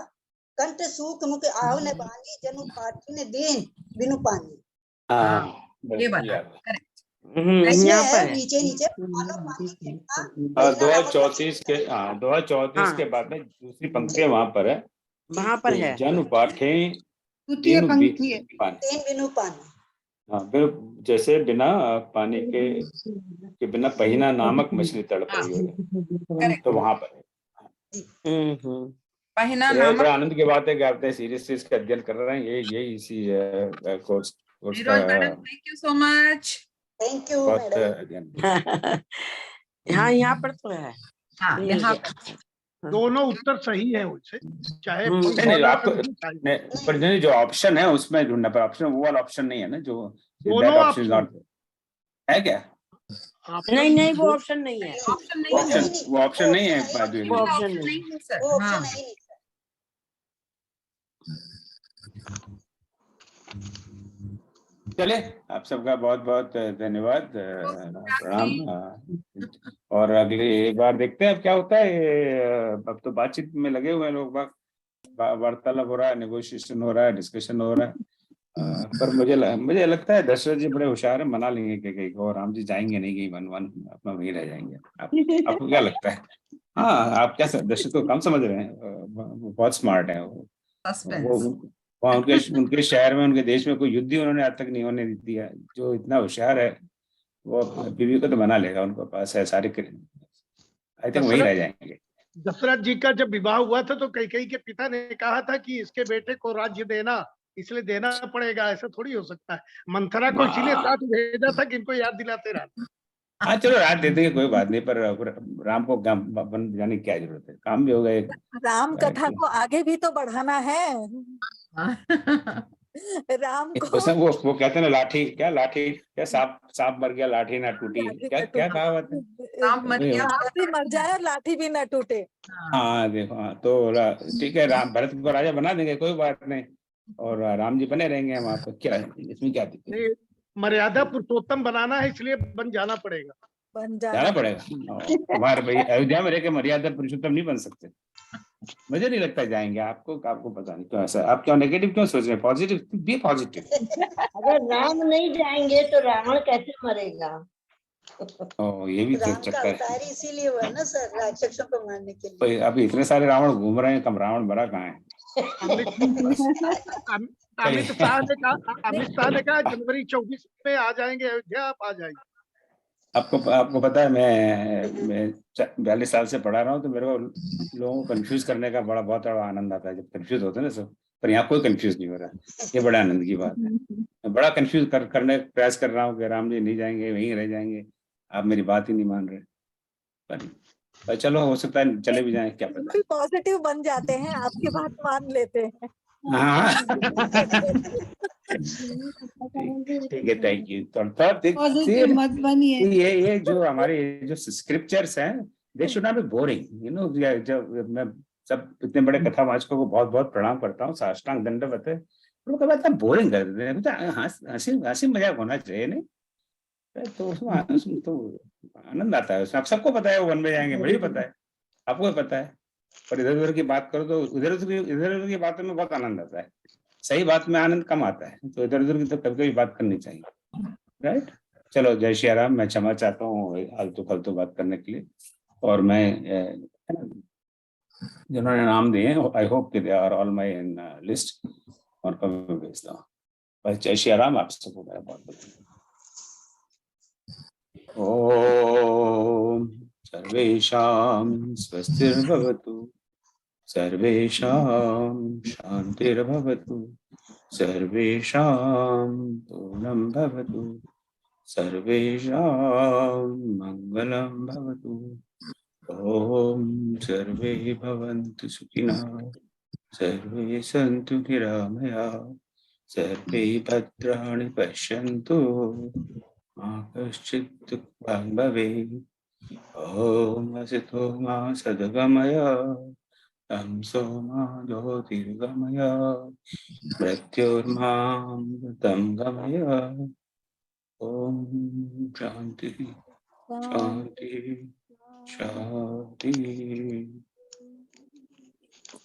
कंठ सूख मुख आव न बानी, जनु पाठिन दीन बिनु पानी। हाँ ये बिल्कुल, बता, याद है। करेक्ट। इसमें यहाँ पर है है। नीचे नीचे मानव पानी खेलता, हाँ, महीना दोहा नामक 34 के, हाँ दोहा 34 हाँ। के बाद में दूसरी पंक्ति वहां पर है। वहां पर है। जन पाठे द्वितीय पंक्ति है, पानी। दीन बिनु पानी। हाँ, फिर जैसे बिना पानी के बिना पहिना नामक मछली तड़प रही हो, तो वहां पर है। पहिना ये नामक। बड़ा आनंद की बात है कि आप सीरीज से इसका अध्ययन कर रहे हैं। ये इसी कोर्स का madam, thank you so much. Thank you बहुत मैडम। अध्ययन। हाँ यहाँ पर तो है। हाँ, यहाँ दोनों उत्तर सही है उनसे, चाहे नहीं आपको पर नहीं, जो ऑप्शन है उसमें ढूंढना पर ऑप्शन, वो वाला ऑप्शन नहीं है ना जो दोनों ऑप्शन इज नॉट है क्या? नहीं वो ऑप्शन नहीं है। ऑप्शन नहीं है, वो ऑप्शन नहीं है। वो ऑप्शन नहीं है सर। वो हाँ, ऑप्शन है ही नहीं। चले, आप सबका बहुत बहुत धन्यवाद, प्रणाम। और अगली बार देखते हैं अब क्या होता है। अब तो बातचीत में लगे हुए हैं लोग, वार्तालाप हो रहा है, नेगोशिएशन हो रहा है, डिस्कशन हो रहा है। पर मुझे लगता है दशरथ जी बड़े होशियार है, मना लेंगे कि कहीं और राम जी जाएंगे नहीं कहीं वन अपना वहीं रह जाएंगे। आपको क्या लगता है? हाँ, आप क्या दशरथ को कम समझ रहे हैं? वो बहुत स्मार्ट है। वो वहाँ उनके शहर में, उनके देश में कोई युद्ध ही उन्होंने आज तक नहीं होने दिया। जो इतना होशियार है वो बीवी को तो बना लेगा, उनके पास है सारे। आई थिंक वहीं रह जाएंगे। दशरथ जी का जब विवाह हुआ था तो कैकेयी के पिता ने कहा था कि इसके बेटे को राज्य देना, इसलिए देना पड़ेगा, ऐसा थोड़ी हो सकता है। मंथरा को इसीलिए साथ भेजा था कि इनको याद दिलाते रहना। हाँ चलो, रात दे देंगे, कोई बात नहीं। पर राम को बन जाने की क्या जरूरत है? काम भी होगा एक। राम कथा को आगे भी तो बढ़ाना है। राम को वो कहते हैं ना, लाठी क्या सांप मर गया लाठी ना टूटी, क्या कहावत है? सांप मर गया, सांप भी मर जाए और लाठी भी ना टूटे। हाँ देखो, हाँ तो ठीक है, राम भरत को राजा बना देंगे, कोई बात नहीं। और राम जी बने रहेंगे वहां पर, क्या है इसमें, क्या दिक्कत है? मर्यादा पुरुषोत्तम बनाना है, इसलिए बन जाना पड़ेगा। जाना पड़ेगा। हमारे भाई अयोध्या में रह के मर्यादा पुरुषोत्तम नहीं बन सकते। मुझे नहीं लगता जाएंगे। आपको पता नहीं क्यों ऐसा, आप क्यों नेगेटिव क्यों सोच रहे हैं? Positive, be positive. अगर राम नहीं जाएंगे तो रावण कैसे मरेगा? ये भी तो राम का चक्कर है। अवतार इसीलिए हुआ ना सर, राक्षसों को मारने के लिए। अभी इतने सारे रावण घूम रहे हैं, कम रावण मरा कहाँ है? अमित शाह ने कहा जनवरी 24 में आ जाएंगे अयोध्या, आप आ जाइए। आपको पता है, मैं 42 साल से पढ़ा रहा हूँ, तो मेरे को लोगों को कंफ्यूज करने का बहुत बड़ा आनंद आता है जब कंफ्यूज होते हैं ना सब। पर यहाँ कोई कंफ्यूज नहीं हो रहा, ये बड़ा आनंद की बात है। मैं बड़ा कंफ्यूज करने का प्रयास कर रहा हूँ कि राम जी नहीं जाएंगे, वहीं रह जाएंगे, आप मेरी बात ही नहीं मान रहे। पर चलो, हो सकता है चले भी जाएं, क्या पता। पॉजिटिव बन जाते हैं, आपकी बात मान लेते हैं। हाँ ठीक है, थैंक यू। तो मत बनिए। ये जो हमारे जो स्क्रिप्चर्स हैं, they should not be boring, you know. जब मैं सब इतने बड़े कथावाचकों को बहुत बहुत प्रणाम करता हूँ, साष्टांग दंडवत है, तो कभी इतना बोरिंग कर देते हैं। तो हंसी मजाक होना चाहिए नहीं, तो उसमें तो आनंद आता है उसमें। आप सबको पता है वो वन में जाएंगे, मुझे पता है, आपको भी पता है। पर इधर उधर की बात करो तो इधर उधर की बातों में बहुत आनंद आता है, सही बात में आनंद कम आता है। तो इधर उधर की तो कभी कभी बात करनी चाहिए, राइट? चलो, जय श्री राम। मैं क्षमा चाहता हूँ आलतू फालतू बात करने के लिए। और मैं जिन्होंने नाम दिए, आई होप कि they are all my in list, और कभी भेजता हूँ। बस जय श्री राम, आप सबको मेरा बहुत बहुत। ओम सर्वेषां स्वस्तिर्भवतु, सर्वेषां शान्तिर्भवतु, सर्वेषां पूर्णं भवतु। सर्वेषां मङ्गलं भवतु। ॐ सर्वे भवन्तु सुखिनः, सर्वे सन्तु निरामयाः, सर्वे भद्राणि पश्यन्तु, मा कश्चित् दुःखं भवेत्। ॐ असतो मा सद्गमय, तमसो मा ज्योतिर्गमय, मृत्योर्मामृतं गमय। ॐ शान्तिः शान्तिः शान्तिः।